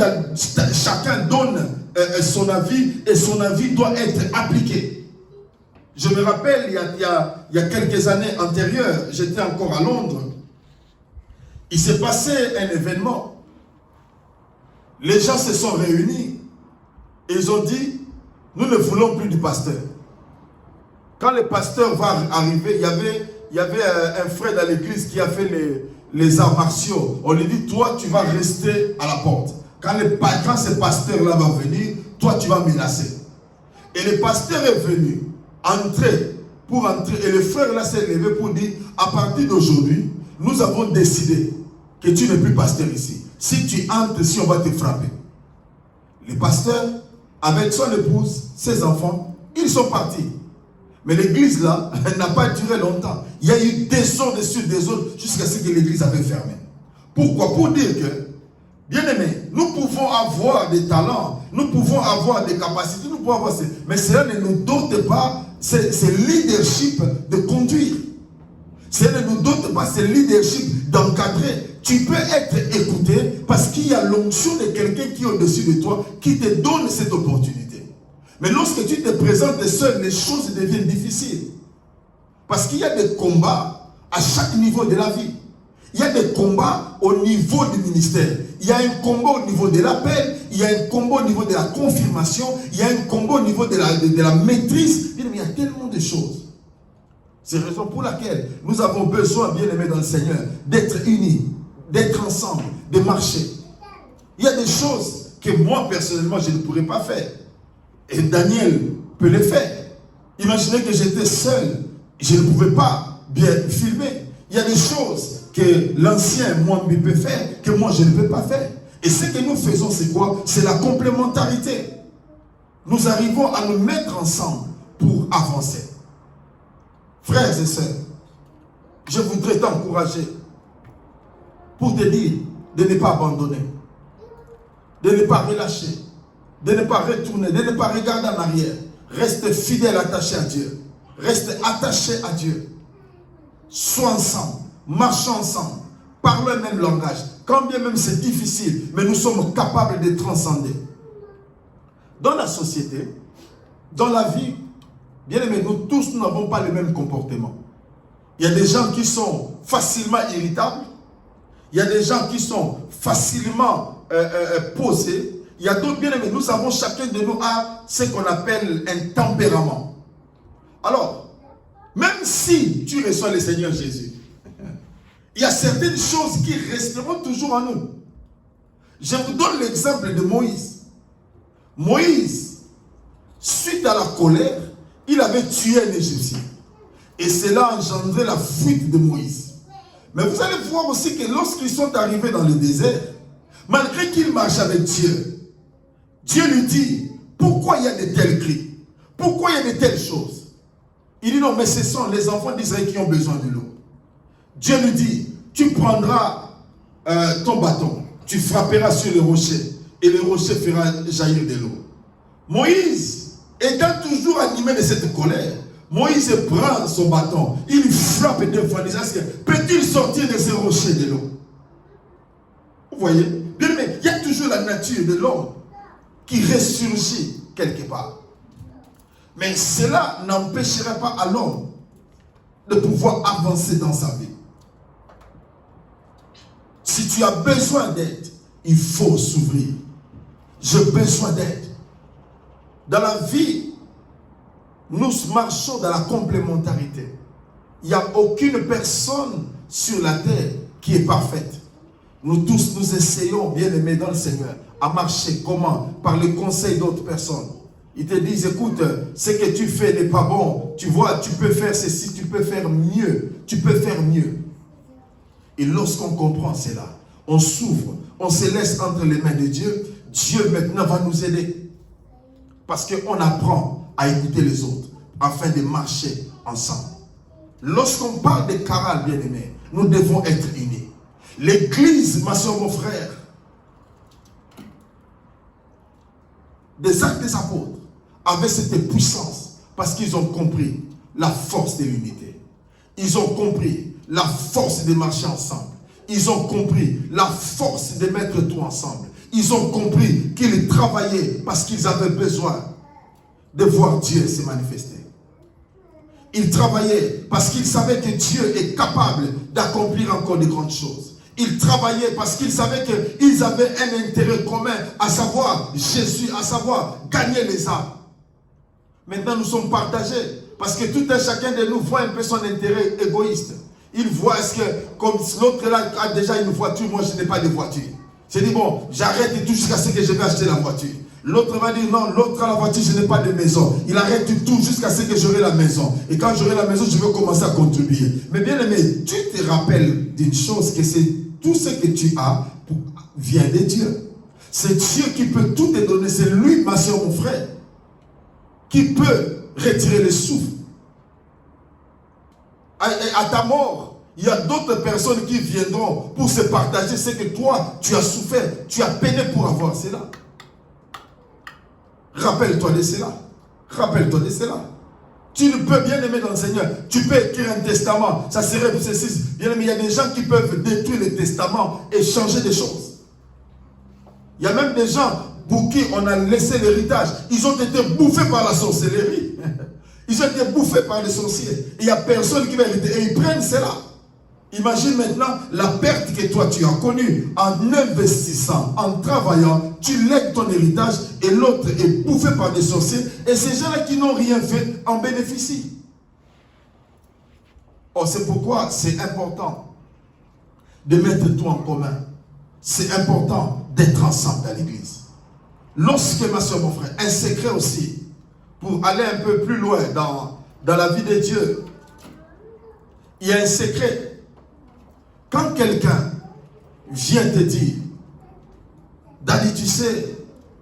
chacun donne son avis et son avis doit être appliqué. Je me rappelle, il y a quelques années antérieures, j'étais encore à Londres. Il s'est passé un événement. Les gens se sont réunis et ils ont dit, nous ne voulons plus du pasteur. Quand le pasteur va arriver, il y avait un frère dans l'église qui a fait les arts martiaux. On lui dit, toi tu vas rester à la porte. Quand ce pasteur-là va venir, toi tu vas menacer. Et le pasteur est venu, pour entrer. Et le frère là s'est levé pour dire, à partir d'aujourd'hui, nous avons décidé que tu n'es plus pasteur ici. Si tu entres, si on va te frapper. Le pasteur, avec son épouse, ses enfants, ils sont partis. Mais l'église là, elle n'a pas duré longtemps. Il y a eu des ordres dessus des autres jusqu'à ce que l'église avait fermé. Pourquoi? Pour dire que, bien aimé, nous pouvons avoir des talents, nous pouvons avoir des capacités, nous pouvons avoir mais cela ne nous dote pas ce leadership de conduire. Cela ne nous dote pas ce leadership d'encadrer. Tu peux être écouté parce qu'il y a l'onction de quelqu'un qui est au-dessus de toi qui te donne cette opportunité. Mais lorsque tu te présentes seul, les choses deviennent difficiles. Parce qu'il y a des combats à chaque niveau de la vie. Il y a des combats au niveau du ministère. Il y a un combat au niveau de l'appel. Il y a un combat au niveau de la confirmation. Il y a un combat au niveau de la maîtrise. Il y a tellement de choses. C'est la raison pour laquelle nous avons besoin, bien aimés dans le Seigneur, d'être unis, d'être ensemble, de marcher. Il y a des choses que moi, personnellement, je ne pourrais pas faire. Et Daniel peut le faire. Imaginez que j'étais seul. Je ne pouvais pas bien filmer. Il y a des choses que l'ancien Mwambi peut faire, que moi je ne peux pas faire. Et ce que nous faisons, c'est quoi? C'est la complémentarité. Nous arrivons à nous mettre ensemble pour avancer. Frères et sœurs, je voudrais t'encourager pour te dire de ne pas abandonner, de ne pas relâcher, de ne pas retourner, de ne pas regarder en arrière. Reste fidèle, attaché à Dieu. Reste attaché à Dieu. Sois ensemble, marchons ensemble, parlons le même langage. Quand bien même c'est difficile, mais nous sommes capables de transcender. Dans la société, dans la vie, bien aimés, nous tous, nous n'avons pas le même comportement. Il y a des gens qui sont facilement irritables. Il y a des gens qui sont facilement posés. Il y a d'autres, bien aimés, nous avons chacun de nous a ce qu'on appelle un tempérament. Alors, même si tu reçois le Seigneur Jésus, il y a certaines choses qui resteront toujours en nous. Je vous donne l'exemple de Moïse. Moïse, suite à la colère, il avait tué un Égyptien. Et cela a engendré la fuite de Moïse. Mais vous allez voir aussi que lorsqu'ils sont arrivés dans le désert, malgré qu'il marche avec Dieu, Dieu lui dit, pourquoi il y a de tels cris? Pourquoi il y a de telles choses? Il dit non, mais ce sont les enfants d'Israël qui ont besoin de l'eau. Dieu lui dit, tu prendras ton bâton, tu frapperas sur le rocher et le rocher fera jaillir de l'eau. Moïse, étant toujours animé de cette colère, Moïse prend son bâton, il frappe deux fois, disant, peut-il sortir de ce rocher de l'eau? Vous voyez? Bien, mais il y a toujours la nature de l'homme qui ressurgit quelque part. Mais cela n'empêcherait pas à l'homme de pouvoir avancer dans sa vie. Si tu as besoin d'aide, il faut s'ouvrir. J'ai besoin d'aide. Dans la vie, nous marchons dans la complémentarité. Il n'y a aucune personne sur la terre qui est parfaite. Nous tous, nous essayons, bien aimés dans le Seigneur, à marcher comment? Par le conseil d'autres personnes. Ils te disent, écoute, ce que tu fais n'est pas bon. Tu vois, tu peux faire ceci, tu peux faire mieux. Tu peux faire mieux. Et lorsqu'on comprend cela, on s'ouvre, on se laisse entre les mains de Dieu. Dieu maintenant va nous aider. Parce qu'on apprend à écouter les autres afin de marcher ensemble. Lorsqu'on parle de chorale, bien-aimés, nous devons être unis. L'église, ma soeur, mon frère, des actes des apôtres, avait cette puissance parce qu'ils ont compris la force de l'unité. Ils ont compris la force de marcher ensemble. Ils ont compris la force de mettre tout ensemble. Ils ont compris qu'ils travaillaient parce qu'ils avaient besoin de voir Dieu se manifester. Ils travaillaient parce qu'ils savaient que Dieu est capable d'accomplir encore de grandes choses. Ils travaillaient parce qu'ils savaient qu'ils avaient un intérêt commun, à savoir Jésus, à savoir gagner les âmes. Maintenant, nous sommes partagés parce que tout un chacun de nous voit un peu son intérêt égoïste. Il voit est-ce que, comme l'autre là a déjà une voiture, moi je n'ai pas de voiture. J'ai dit, bon, j'arrête tout jusqu'à ce que je vais acheter la voiture. L'autre va dire, non, l'autre a la voiture, je n'ai pas de maison. Il arrête tout jusqu'à ce que j'aurai la maison. Et quand j'aurai la maison, je vais commencer à contribuer. Mais bien aimé, tu te rappelles d'une chose, que c'est tout ce que tu as vient de Dieu. C'est Dieu qui peut tout te donner. C'est lui, ma soeur, mon frère, qui peut retirer le souffle. À ta mort, il y a d'autres personnes qui viendront pour se partager ce que toi, tu as souffert, tu as peiné pour avoir cela. Rappelle-toi de cela. Rappelle-toi de cela. Tu ne peux bien aimer dans le Seigneur. Tu peux écrire un testament. Ça serait pour ceci. Bien aimé, il y a des gens qui peuvent détruire le testament et changer des choses. Il y a même des gens pour qui on a laissé l'héritage. Ils ont été bouffés par la sorcellerie. Ils ont été bouffés par les sorciers. Et il n'y a personne qui va hériter. Et ils prennent cela. Imagine maintenant la perte que toi tu as connue en investissant, en travaillant, tu lègues ton héritage et l'autre est bouffé par des sorciers et ces gens-là qui n'ont rien fait en bénéficient. Oh, c'est pourquoi c'est important de mettre tout en commun. C'est important d'être ensemble dans l'église. Lorsque, ma soeur, mon frère, un secret aussi, pour aller un peu plus loin dans la vie de Dieu, il y a un secret. Quand quelqu'un vient te dire, Dadi, tu sais,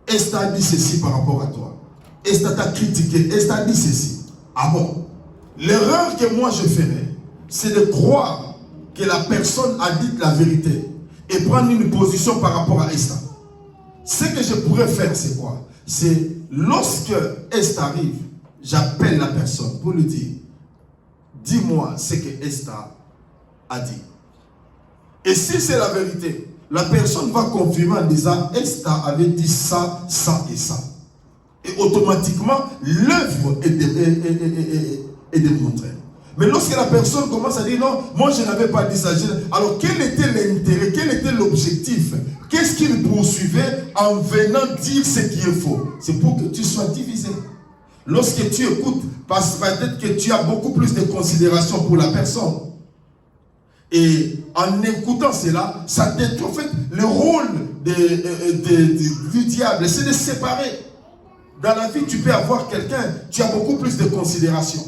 Esther a dit ceci par rapport à toi. Esther t'a critiqué, Esther a dit ceci. Ah bon? L'erreur que moi je ferais, c'est de croire que la personne a dit la vérité et prendre une position par rapport à Esther. Ce que je pourrais faire, c'est quoi? C'est lorsque Esther arrive, j'appelle la personne pour lui dire, dis-moi ce que Esther a dit. Et si c'est la vérité, la personne va confirmer en disant Esther avait dit ça, ça et ça. Et automatiquement, l'œuvre est démontrée. Mais lorsque la personne commence à dire non, moi je n'avais pas dit ça. Alors quel était l'intérêt, quel était l'objectif? Qu'est-ce qu'il poursuivait en venant dire ce qui est faux? C'est pour que tu sois divisé. Lorsque tu écoutes, peut-être que tu as beaucoup plus de considération pour la personne. Et en écoutant cela, ça détruit en fait le rôle du diable, c'est de séparer. Dans la vie, tu peux avoir quelqu'un, tu as beaucoup plus de considération.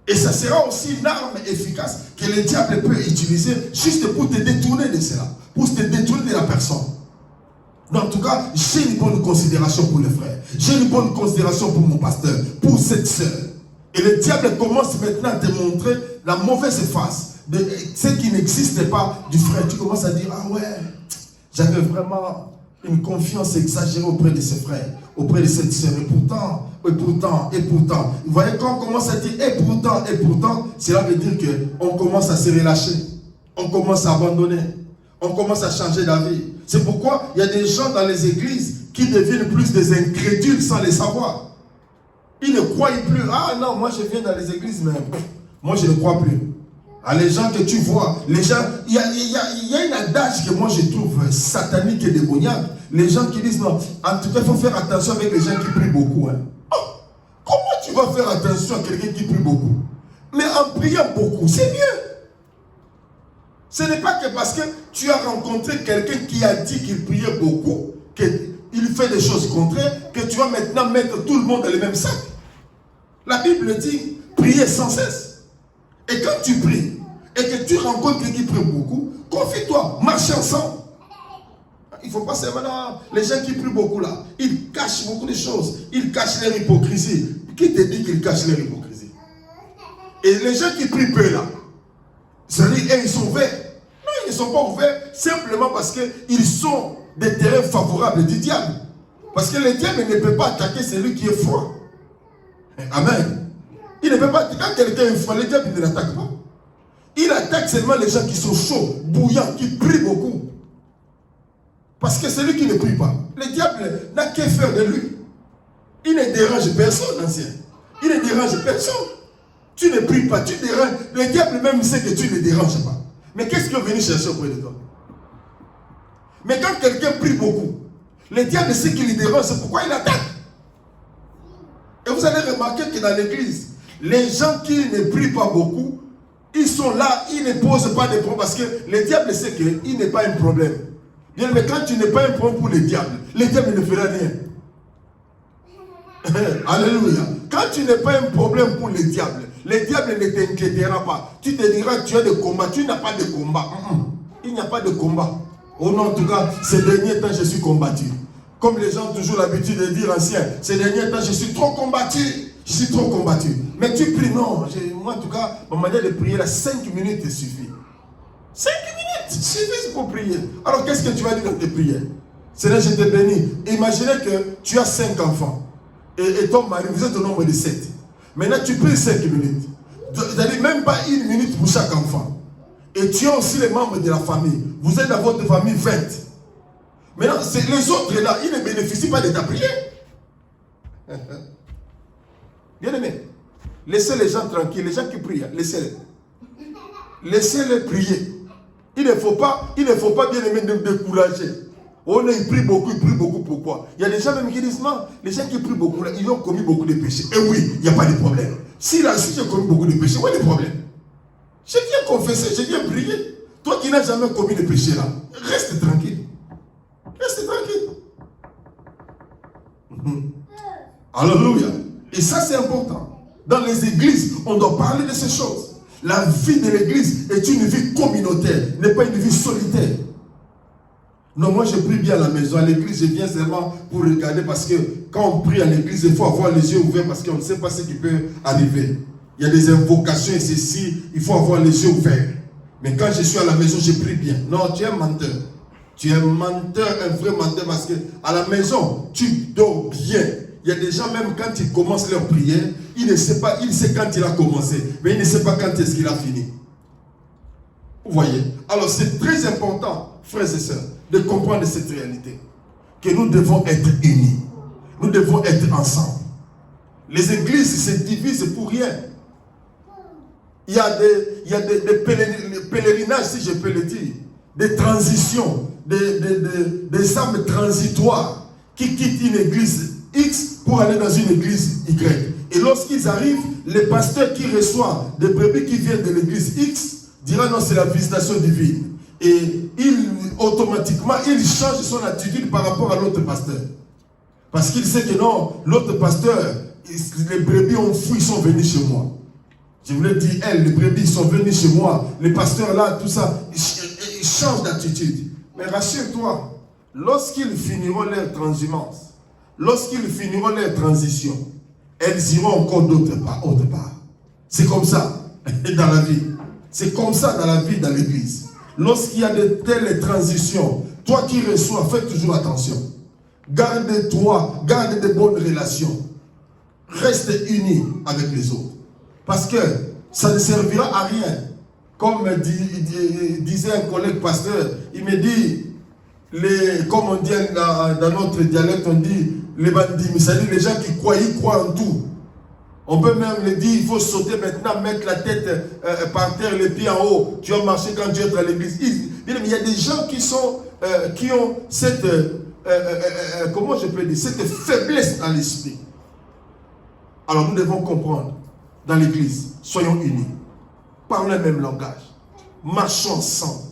Et ça sera aussi une arme efficace que le diable peut utiliser juste pour te détourner de cela, pour te détourner de la personne. Mais en tout cas, j'ai une bonne considération pour le frère, j'ai une bonne considération pour mon pasteur, pour cette sœur. Et le diable commence maintenant à te montrer la mauvaise face de ce qui n'existe pas du frère. Tu commences à dire, ah ouais, j'avais vraiment Une confiance exagérée auprès de ses frères, auprès de cette sœur. Et pourtant. Vous voyez, quand on commence à dire et pourtant, cela veut dire qu'on commence à se relâcher. On commence à abandonner. On commence à changer d'avis. C'est pourquoi il y a des gens dans les églises qui deviennent plus des incrédules sans les savoir. Ils ne croient plus. Ah non, moi je viens dans les églises, mais moi je ne crois plus. Ah, les gens que tu vois, les gens, il y a une adage que moi je trouve satanique et démoniaque. Les gens qui disent non, en tout cas il faut faire attention avec les gens qui prient beaucoup. Hein. Oh, comment tu vas faire attention à quelqu'un qui prie beaucoup? Mais en priant beaucoup, c'est mieux. Ce n'est pas que parce que tu as rencontré quelqu'un qui a dit qu'il priait beaucoup, qu'il fait des choses contraires, que tu vas maintenant mettre tout le monde dans le même sac. La Bible dit, priez sans cesse. Et quand tu pries, et que tu rencontres quelqu'un qui prie beaucoup, confie-toi, marche ensemble. Il ne faut pas se dire, les gens qui prient beaucoup là, ils cachent beaucoup de choses. Ils cachent leur hypocrisie. Qui te dit qu'ils cachent leur hypocrisie? Et les gens qui prient peu là, c'est-à-dire, ils sont ouverts. Non, ils ne sont pas ouverts simplement parce qu'ils sont des terrains favorables du diable. Parce que le diable ne peut pas attaquer celui qui est froid. Amen. Il ne peut pas, quand quelqu'un est froid, le diable ne l'attaque pas. Il attaque seulement les gens qui sont chauds, bouillants, qui prient beaucoup. Parce que celui qui ne prie pas, le diable n'a qu'à faire de lui. Il ne dérange personne, ancien. Il ne dérange personne. Tu ne pries pas, tu déranges. Le diable même sait que tu ne déranges pas. Mais qu'est-ce qu'il est venu chercher auprès de toi? Mais quand quelqu'un prie beaucoup, le diable sait qu'il le dérange, c'est pourquoi il attaque. Et vous allez remarquer que dans l'église, les gens qui ne prient pas beaucoup, ils sont là, ils ne posent pas de problème parce que le diable sait qu'il n'est pas un problème. Bien, mais quand tu n'es pas un problème pour le diable ne fera rien. Alléluia. Quand tu n'es pas un problème pour le diable ne t'inquiétera pas. Tu te diras, tu as des combats, tu n'as pas de combat. Il n'y a pas de combat. Oh non, en tout cas, ces derniers temps, je suis combattu. Comme les gens ont toujours l'habitude de dire ancien, ces derniers temps, je suis trop combattu. Je suis trop combattu. Mais tu pries, non. Moi, en tout cas, ma manière de prier, là, 5 minutes suffit. 5 minutes suffit pour prier. Alors, qu'est-ce que tu vas dire dans tes prières? Seigneur, je te bénis. Imaginez que tu as 5 enfants. Et ton mari, vous êtes au nombre de 7. Maintenant, tu pries 5 minutes. C'est-à-dire même pas 1 minute pour chaque enfant. Et tu as aussi les membres de la famille. Vous êtes dans votre famille 20. Maintenant, les autres là, ils ne bénéficient pas de ta prière. Bien aimé, laissez les gens tranquilles, les gens qui prient, laissez-les. Laissez-les prier. Il ne faut pas bien aimé de décourager. On ils prient beaucoup, pourquoi? Il y a des gens même qui disent, non, les gens qui prient beaucoup, là, ils ont commis beaucoup de péchés. Et oui, il n'y a pas de problème. Si j'ai commis beaucoup de péchés, où est le problème? Je viens confesser, je viens prier. Toi qui n'as jamais commis de péché là, reste tranquille. Reste tranquille. Alléluia. Et ça c'est important. Dans les églises, on doit parler de ces choses. La vie de l'église est une vie communautaire, n'est pas une vie solitaire. Non, moi je prie bien à la maison. À l'église, je viens seulement pour regarder parce que quand on prie à l'église, il faut avoir les yeux ouverts parce qu'on ne sait pas ce qui peut arriver. Il y a des invocations et ceci, il faut avoir les yeux ouverts. Mais quand je suis à la maison, je prie bien. Non, tu es un menteur. Tu es un menteur, un vrai menteur parce que à la maison, tu dors bien. Il y a des gens, même quand ils commencent leur prière, il sait quand il a commencé, mais il ne sait pas quand est-ce qu'il a fini. Vous voyez? Alors c'est très important, frères et sœurs, de comprendre cette réalité. Que nous devons être unis. Nous devons être ensemble. Les églises se divisent pour rien. Il y a des pèlerinages, si je peux le dire, des transitions, des âmes transitoires qui quittent une église X pour aller dans une église Y. Et lorsqu'ils arrivent, les pasteurs qui reçoivent des brebis qui viennent de l'église X dira non, c'est la visitation divine. Et automatiquement, il change son attitude par rapport à l'autre pasteur. Parce qu'il sait que non, l'autre pasteur, les brebis ont fui, ils sont venus chez moi. Je voulais dire, les brebis sont venus chez moi. Les pasteurs là, tout ça, ils changent d'attitude. Mais rassure-toi, lorsqu'ils finiront leur transhumance, lorsqu'ils finiront leur transition, elles iront encore d'autre part. C'est comme ça dans la vie. C'est comme ça dans la vie, dans l'église. Lorsqu'il y a de telles transitions, toi qui reçois, fais toujours attention. Garde-toi, garde de bonnes relations. Reste uni avec les autres. Parce que ça ne servira à rien. Comme disait un collègue pasteur, il me dit, comme on dit dans notre dialecte, on dit les bandits, mais c'est-à-dire les gens qui croient en tout. On peut même le dire, il faut sauter maintenant, mettre la tête par terre, les pieds en haut. Tu vas marcher quand tu es à l'église. Il y a des gens qui ont cette, comment je peux dire, cette faiblesse dans l'esprit. Alors nous devons comprendre, dans l'église, soyons unis. Parlons le même langage. Marchons ensemble.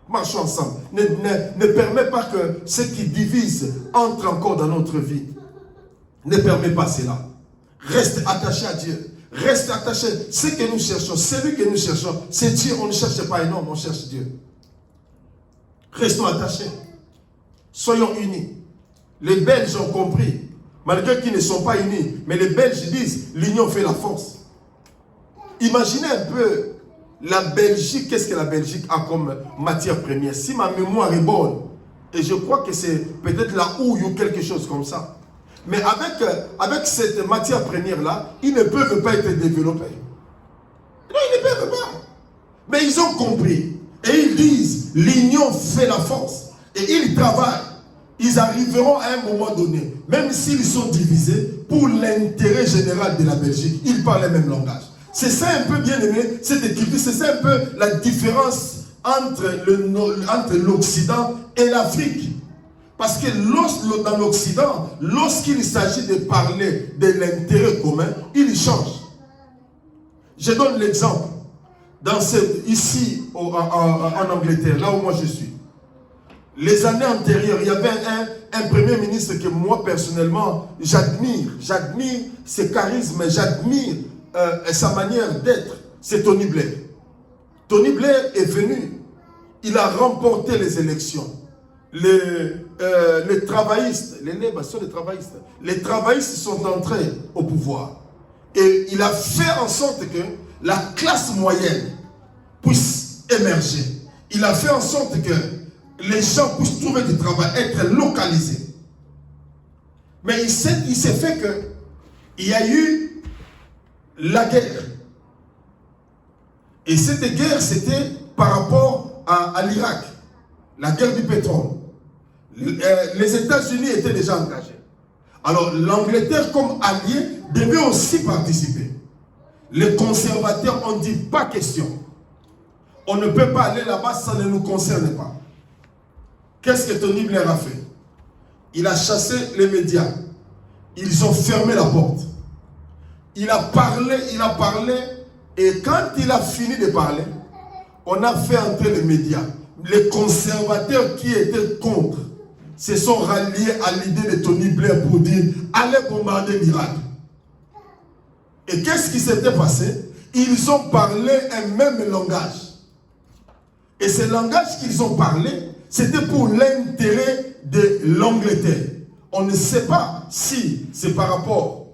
Marchons ensemble. Ne permets pas que ce qui divise entre encore dans notre vie. Ne permets pas cela. Reste attaché à Dieu. Reste attaché. Ce que nous cherchons, celui que nous cherchons, c'est Dieu. On ne cherche pas un homme, on cherche Dieu. Restons attachés. Soyons unis. Les Belges ont compris. Malgré qu'ils ne sont pas unis. Mais les Belges disent, l'union fait la force. Imaginez un peu la Belgique. Qu'est-ce que la Belgique a comme matière première? Si ma mémoire est bonne, et je crois que c'est peut-être la houille ou quelque chose comme ça. Mais avec cette matière première-là, ils ne peuvent pas être développés. Non, ils ne peuvent pas. Mais ils ont compris. Et ils disent, l'union fait la force. Et ils travaillent. Ils arriveront à un moment donné, même s'ils sont divisés, pour l'intérêt général de la Belgique. Ils parlent le même langage. C'est ça un peu, bien aimé, cette écriture, c'est ça un peu la différence entre l'Occident et l'Afrique. Parce que dans l'Occident, lorsqu'il s'agit de parler de l'intérêt commun, il change. Je donne l'exemple. Ici, en Angleterre, là où moi je suis. Les années antérieures, il y avait un premier ministre que moi, personnellement, j'admire. J'admire ses charismes, j'admire sa manière d'être. C'est Tony Blair. Tony Blair est venu. Il a remporté les élections. Les travaillistes, les travaillistes sont entrés au pouvoir. Et il a fait en sorte que la classe moyenne puisse émerger. Il a fait en sorte que les gens puissent trouver du travail, être localisés. Mais il s'est fait que il y a eu la guerre. Et cette guerre, c'était par rapport à l'Irak. La guerre du pétrole. Les États-Unis étaient déjà engagés. Alors l'Angleterre, comme allié, devait aussi participer. Les conservateurs ont dit, pas question. On ne peut pas aller là-bas, ça ne nous concerne pas. Qu'est-ce que Tony Blair a fait? Il a chassé les médias. Ils ont fermé la porte. Il a parlé, et quand il a fini de parler, on a fait entrer les médias. Les conservateurs qui étaient contre se sont ralliés à l'idée de Tony Blair pour dire, allez bombarder l'Irak. Et qu'est-ce qui s'était passé? Ils ont parlé un même langage. Et ce langage qu'ils ont parlé, c'était pour l'intérêt de l'Angleterre. On ne sait pas si c'est par rapport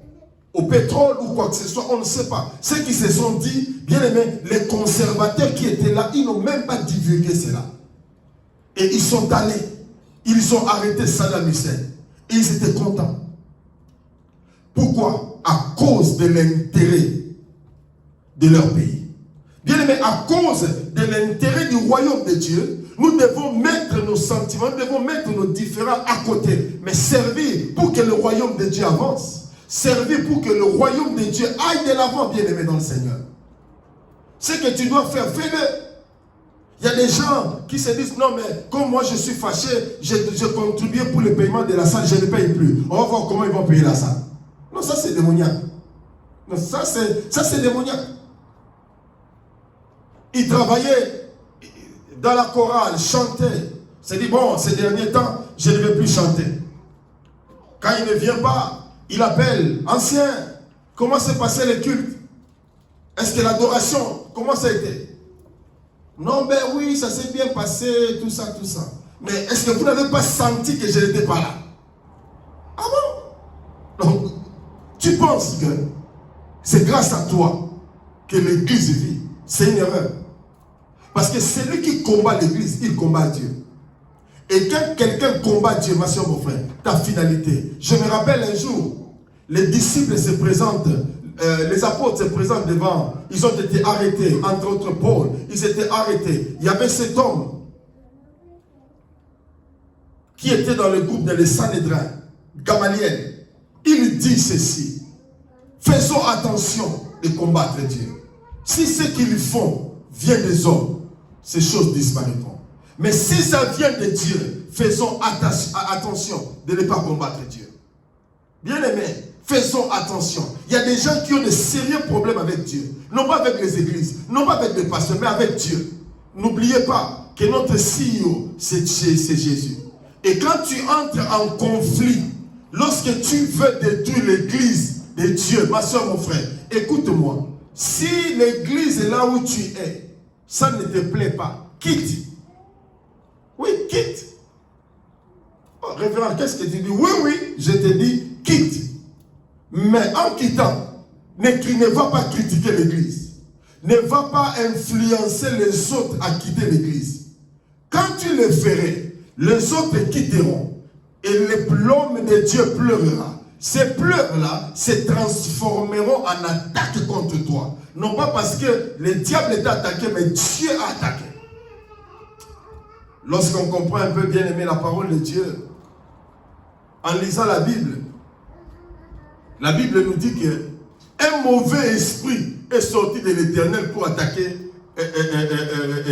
au pétrole ou quoi que ce soit, on ne sait pas. Ceux qui se sont dit, bien aimé, les conservateurs qui étaient là, ils n'ont même pas divulgué cela. Et ils sont allés, ils ont arrêté Saddam Hussein. Et ils étaient contents. Pourquoi? À cause de l'intérêt de leur pays. Bien aimé, à cause de l'intérêt du royaume de Dieu, nous devons mettre nos sentiments, nous devons mettre nos différends à côté, mais servir pour que le royaume de Dieu avance. Servir pour que le royaume de Dieu aille de l'avant, bien aimé dans le Seigneur. Ce que tu dois faire, fais-le. Il y a des gens qui se disent, non mais comme moi je suis fâché, je contribue pour le paiement de la salle, je ne paye plus. On va voir comment ils vont payer la salle. Non, ça c'est démoniaque. Non, ça c'est démoniaque. Ils travaillaient dans la chorale, chantaient. C'est dit, bon, ces derniers temps, je ne vais plus chanter. Quand il ne vient pas, il appelle, ancien, comment s'est passé le culte? Est-ce que l'adoration, comment ça a été? Non, ben oui, ça s'est bien passé, tout ça, tout ça. Mais est-ce que vous n'avez pas senti que je n'étais pas là? Ah bon? Donc, tu penses que c'est grâce à toi que l'église vit? C'est une erreur. Parce que celui qui combat l'église, il combat Dieu. Et quand quelqu'un combat Dieu, ma soeur, mon frère, ta finalité. Je me rappelle un jour, les disciples se présentent, les apôtres se présentent devant, ils ont été arrêtés, entre autres Paul, ils étaient arrêtés. Il y avait cet homme qui était dans le groupe de Sanhédrin, Gamaliel. Il dit ceci: faisons attention de combattre Dieu. Si ce qu'ils font vient des hommes, ces choses disparaîtront. Mais si ça vient de Dieu, faisons attention de ne pas combattre Dieu. Bien aimé, faisons attention. Il y a des gens qui ont de sérieux problèmes avec Dieu. Non pas avec les églises, non pas avec les pasteurs, mais avec Dieu. N'oubliez pas que notre CEO, c'est Jésus. Et quand tu entres en conflit, lorsque tu veux détruire l'église de Dieu, ma soeur, mon frère, écoute-moi. Si l'église est là où tu es, ça ne te plaît pas, quitte. Oui, quitte. Oh, révérend, qu'est-ce que tu dis? Oui, oui, je te dis, quitte. Mais en quittant, ne va pas critiquer l'église. Ne va pas influencer les autres à quitter l'église. Quand tu le ferais, les autres quitteront. Et l'homme de Dieu pleurera. Ces pleurs-là se transformeront en attaque contre toi. Non pas parce que le diable t'a attaqué, mais Dieu a attaqué. Lorsqu'on comprend un peu bien aimer la parole de Dieu, en lisant la Bible nous dit qu'un mauvais esprit est sorti de l'Éternel pour attaquer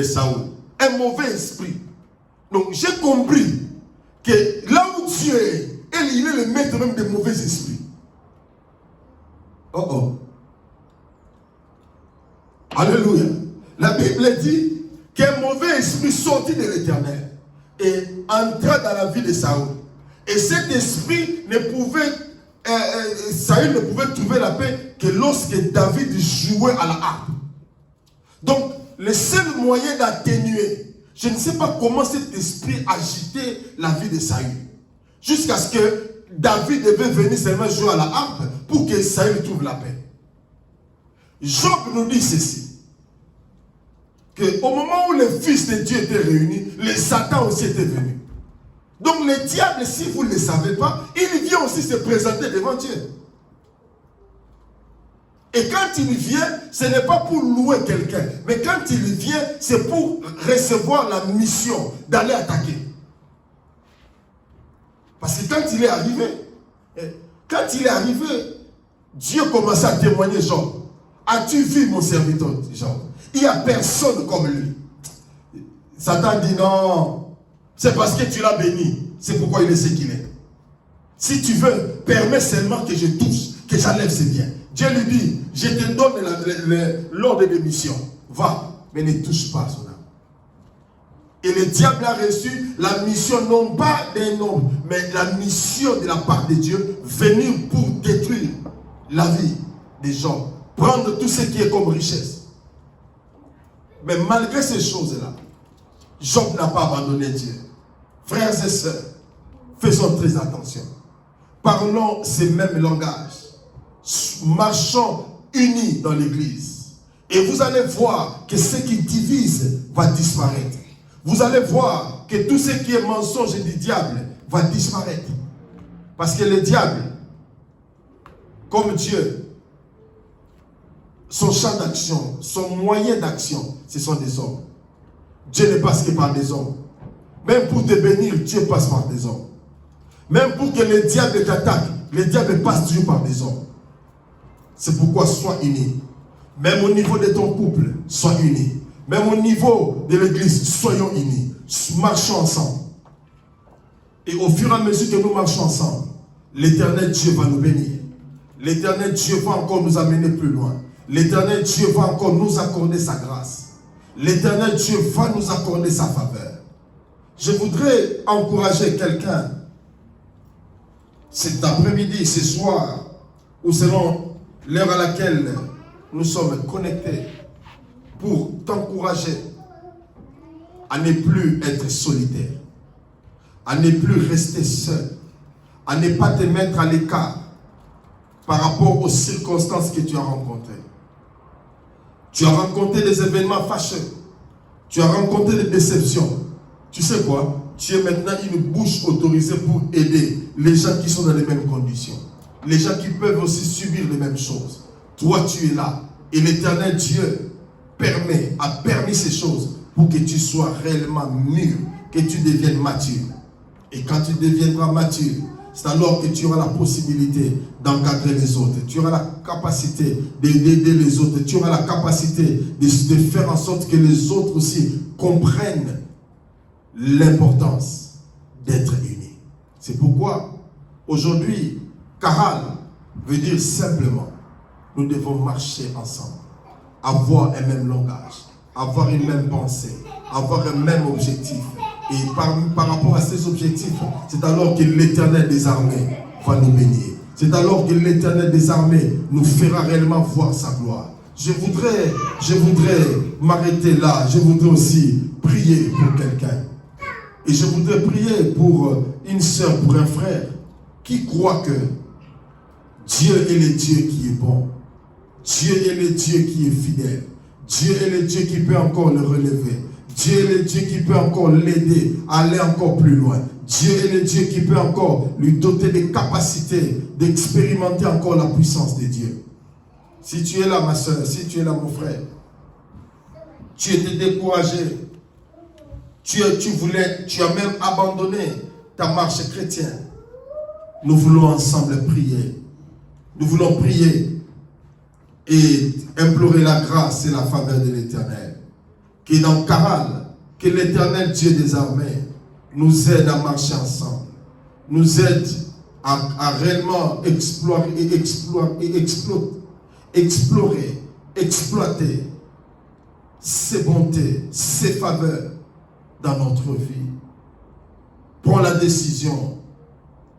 Saoul. Un mauvais esprit. Donc j'ai compris que là où Dieu est, il est le maître même des mauvais esprits. Oh oh. Alléluia. La Bible dit qu'un mauvais esprit sortit de l'Éternel et entra dans la vie de Saoul. Et cet esprit ne pouvait, Saül ne pouvait trouver la paix que lorsque David jouait à la harpe. Donc, le seul moyen d'atténuer, je ne sais pas comment cet esprit agitait la vie de Saül. Jusqu'à ce que David devait venir seulement jouer à la harpe pour que Saül trouve la paix. Job nous dit ceci, qu'au moment où les fils de Dieu étaient réunis, les Satan aussi étaient venus. Donc le diable, si vous ne le savez pas, il vient aussi se présenter devant Dieu. Et quand il vient, ce n'est pas pour louer quelqu'un, mais quand il vient, c'est pour recevoir la mission d'aller attaquer. Parce que quand il est arrivé, Dieu commençait à témoigner Job. As-tu vu mon serviteur Job? Il n'y a personne comme lui. Satan dit non, c'est parce que tu l'as béni. C'est pourquoi il est ce qu'il est. Si tu veux, permets seulement que je touche, que j'enlève ses biens. Dieu lui dit, je te donne l'ordre de mission. Va, mais ne touche pas à son âme. Et le diable a reçu la mission, non pas d'un homme, mais la mission de la part de Dieu, venir pour détruire la vie des gens. Prendre tout ce qui est comme richesse. Mais malgré ces choses-là, Job n'a pas abandonné Dieu. Frères et sœurs, faisons très attention. Parlons ces mêmes langages. Marchons unis dans l'église. Et vous allez voir que ce qui divise va disparaître. Vous allez voir que tout ce qui est mensonge du diable va disparaître. Parce que le diable, comme Dieu, son champ d'action, son moyen d'action, ce sont des hommes. Dieu ne passe que par des hommes. Même pour te bénir, Dieu passe par des hommes. Même pour que le diable t'attaque, le diable passe toujours par des hommes. C'est pourquoi sois unis. Même au niveau de ton couple, sois unis. Même au niveau de l'église, soyons unis. Marchons ensemble. Et au fur et à mesure que nous marchons ensemble, l'Éternel Dieu va nous bénir. L'Éternel Dieu va encore nous amener plus loin. L'Éternel Dieu va encore nous accorder sa grâce. L'Éternel Dieu va nous accorder sa faveur. Je voudrais encourager quelqu'un cet après-midi, ce soir, ou selon l'heure à laquelle nous sommes connectés, pour t'encourager à ne plus être solitaire, à ne plus rester seul, à ne pas te mettre à l'écart par rapport aux circonstances que tu as rencontrées. Tu as rencontré des événements fâcheux. Tu as rencontré des déceptions. Tu sais quoi? tu es maintenant une bouche autorisée pour aider les gens qui sont dans les mêmes conditions. Les gens qui peuvent aussi subir les mêmes choses. Toi, tu es là. Et l'Éternel Dieu a permis ces choses pour que tu sois réellement mûr, que tu deviennes mature. Et quand tu deviendras mature, c'est alors que tu auras la possibilité d'encadrer les autres. Tu auras la capacité d'aider les autres. Tu auras la capacité de faire en sorte que les autres aussi comprennent l'importance d'être unis. C'est pourquoi, aujourd'hui, Kahal veut dire simplement, nous devons marcher ensemble, avoir un même langage, avoir une même pensée, avoir un même objectif. Et par rapport à ces objectifs, c'est alors que l'Éternel des armées va nous bénir. C'est alors que l'Éternel des armées nous fera réellement voir sa gloire. Je voudrais m'arrêter là. Je voudrais aussi prier pour quelqu'un. Et je voudrais prier pour une sœur, pour un frère qui croit que Dieu est le Dieu qui est bon. Dieu est le Dieu qui est fidèle. Dieu est le Dieu qui peut encore le relever. Dieu est le Dieu qui peut encore l'aider à aller encore plus loin. Dieu est le Dieu qui peut encore lui doter des capacités d'expérimenter encore la puissance de Dieu. Si tu es là, ma soeur, si tu es là, mon frère, tu étais découragé, tu as même abandonné ta marche chrétienne. Nous voulons ensemble prier. Nous voulons prier et implorer la grâce et la faveur de l'Éternel. Qui est dans Kahal, que l'Éternel Dieu des armées nous aide à marcher ensemble, nous aide à réellement exploiter ses bontés, ses faveurs dans notre vie. Prends la décision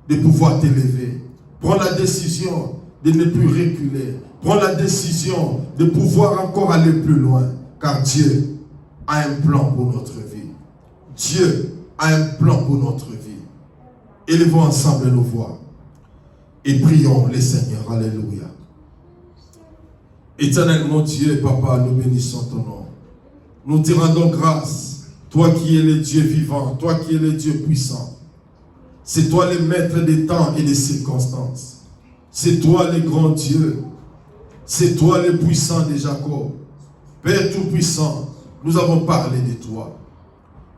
de pouvoir t'élever. Prends la décision de ne plus reculer. Prends la décision de pouvoir encore aller plus loin, car Dieu a un plan pour notre vie. Dieu a un plan pour notre vie. Élevons ensemble nos voix et prions le Seigneur. Alléluia. Éternel mon Dieu, Papa, nous bénissons ton nom. Nous te rendons grâce, toi qui es le Dieu vivant, toi qui es le Dieu puissant. C'est toi le maître des temps et des circonstances. C'est toi le grand Dieu. C'est toi le puissant de Jacob. Père tout-puissant, nous avons parlé de toi.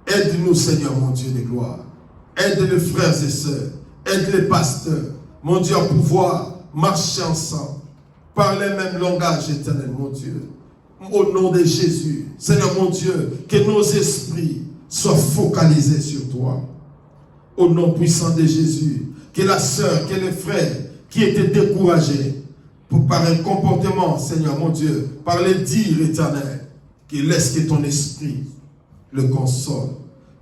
Aide-nous, Seigneur, mon Dieu de gloire. Aide les frères et sœurs. Aide les pasteurs, mon Dieu, à pouvoir marcher ensemble. Parler le même langage, éternel, mon Dieu. Au nom de Jésus, Seigneur, mon Dieu, que nos esprits soient focalisés sur toi. Au nom puissant de Jésus, que la sœur, que les frères qui étaient découragés par un comportement, Seigneur, mon Dieu, par les dires éternels, qui laisse que ton esprit le console.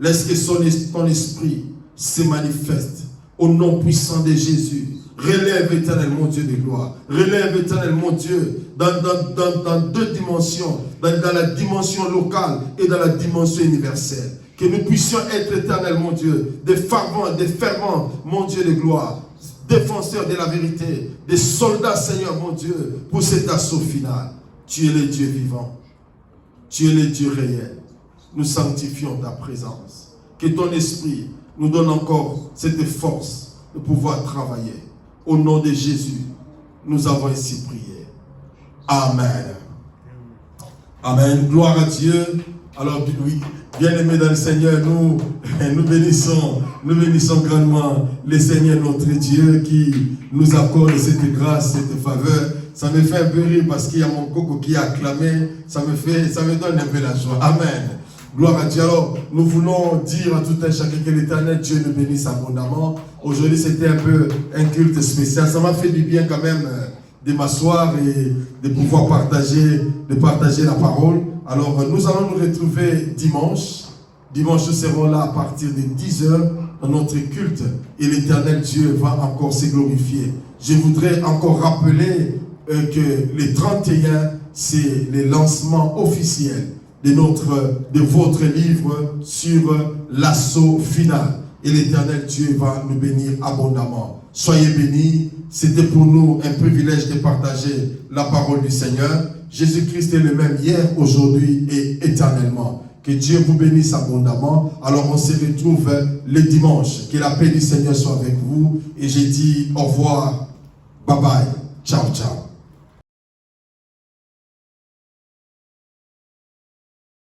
Laisse que ton esprit se manifeste. Au nom puissant de Jésus. Relève, éternel, mon Dieu de gloire. Relève, éternel, mon Dieu, dans deux dimensions. Dans la dimension locale et dans la dimension universelle. Que nous puissions être, éternel, mon Dieu, des fervents, mon Dieu de gloire. Défenseurs de la vérité. Des soldats, Seigneur, mon Dieu, pour cet assaut final. Tu es le Dieu vivant. Tu es le Dieu réel. Nous sanctifions ta présence. Que ton esprit nous donne encore cette force de pouvoir travailler. Au nom de Jésus, nous avons ainsi prié. Amen. Amen. Gloire à Dieu. Alors, oui, bien-aimés dans le Seigneur, nous bénissons grandement le Seigneur notre Dieu qui nous accorde cette grâce, cette faveur. Ça me fait un peu rire parce qu'il y a mon coco qui a acclamé. Ça me donne un peu la joie. Amen. Gloire à Dieu. Alors, nous voulons dire à tout un chacun que l'Éternel Dieu nous bénisse abondamment. Aujourd'hui, c'était un peu un culte spécial. Ça m'a fait du bien quand même de m'asseoir et de pouvoir partager la parole. Alors, nous allons nous retrouver dimanche. Dimanche, nous serons là à partir de 10h dans notre culte. Et l'Éternel Dieu va encore se glorifier. Je voudrais encore rappeler que les 31, c'est le lancement officiel de votre livre sur l'assaut final. Et l'Éternel Dieu va nous bénir abondamment. Soyez bénis. C'était pour nous un privilège de partager la parole du Seigneur. Jésus-Christ est le même hier, aujourd'hui et éternellement. Que Dieu vous bénisse abondamment. Alors on se retrouve le dimanche. Que la paix du Seigneur soit avec vous. Et j'ai dit au revoir. Bye bye. Ciao, ciao.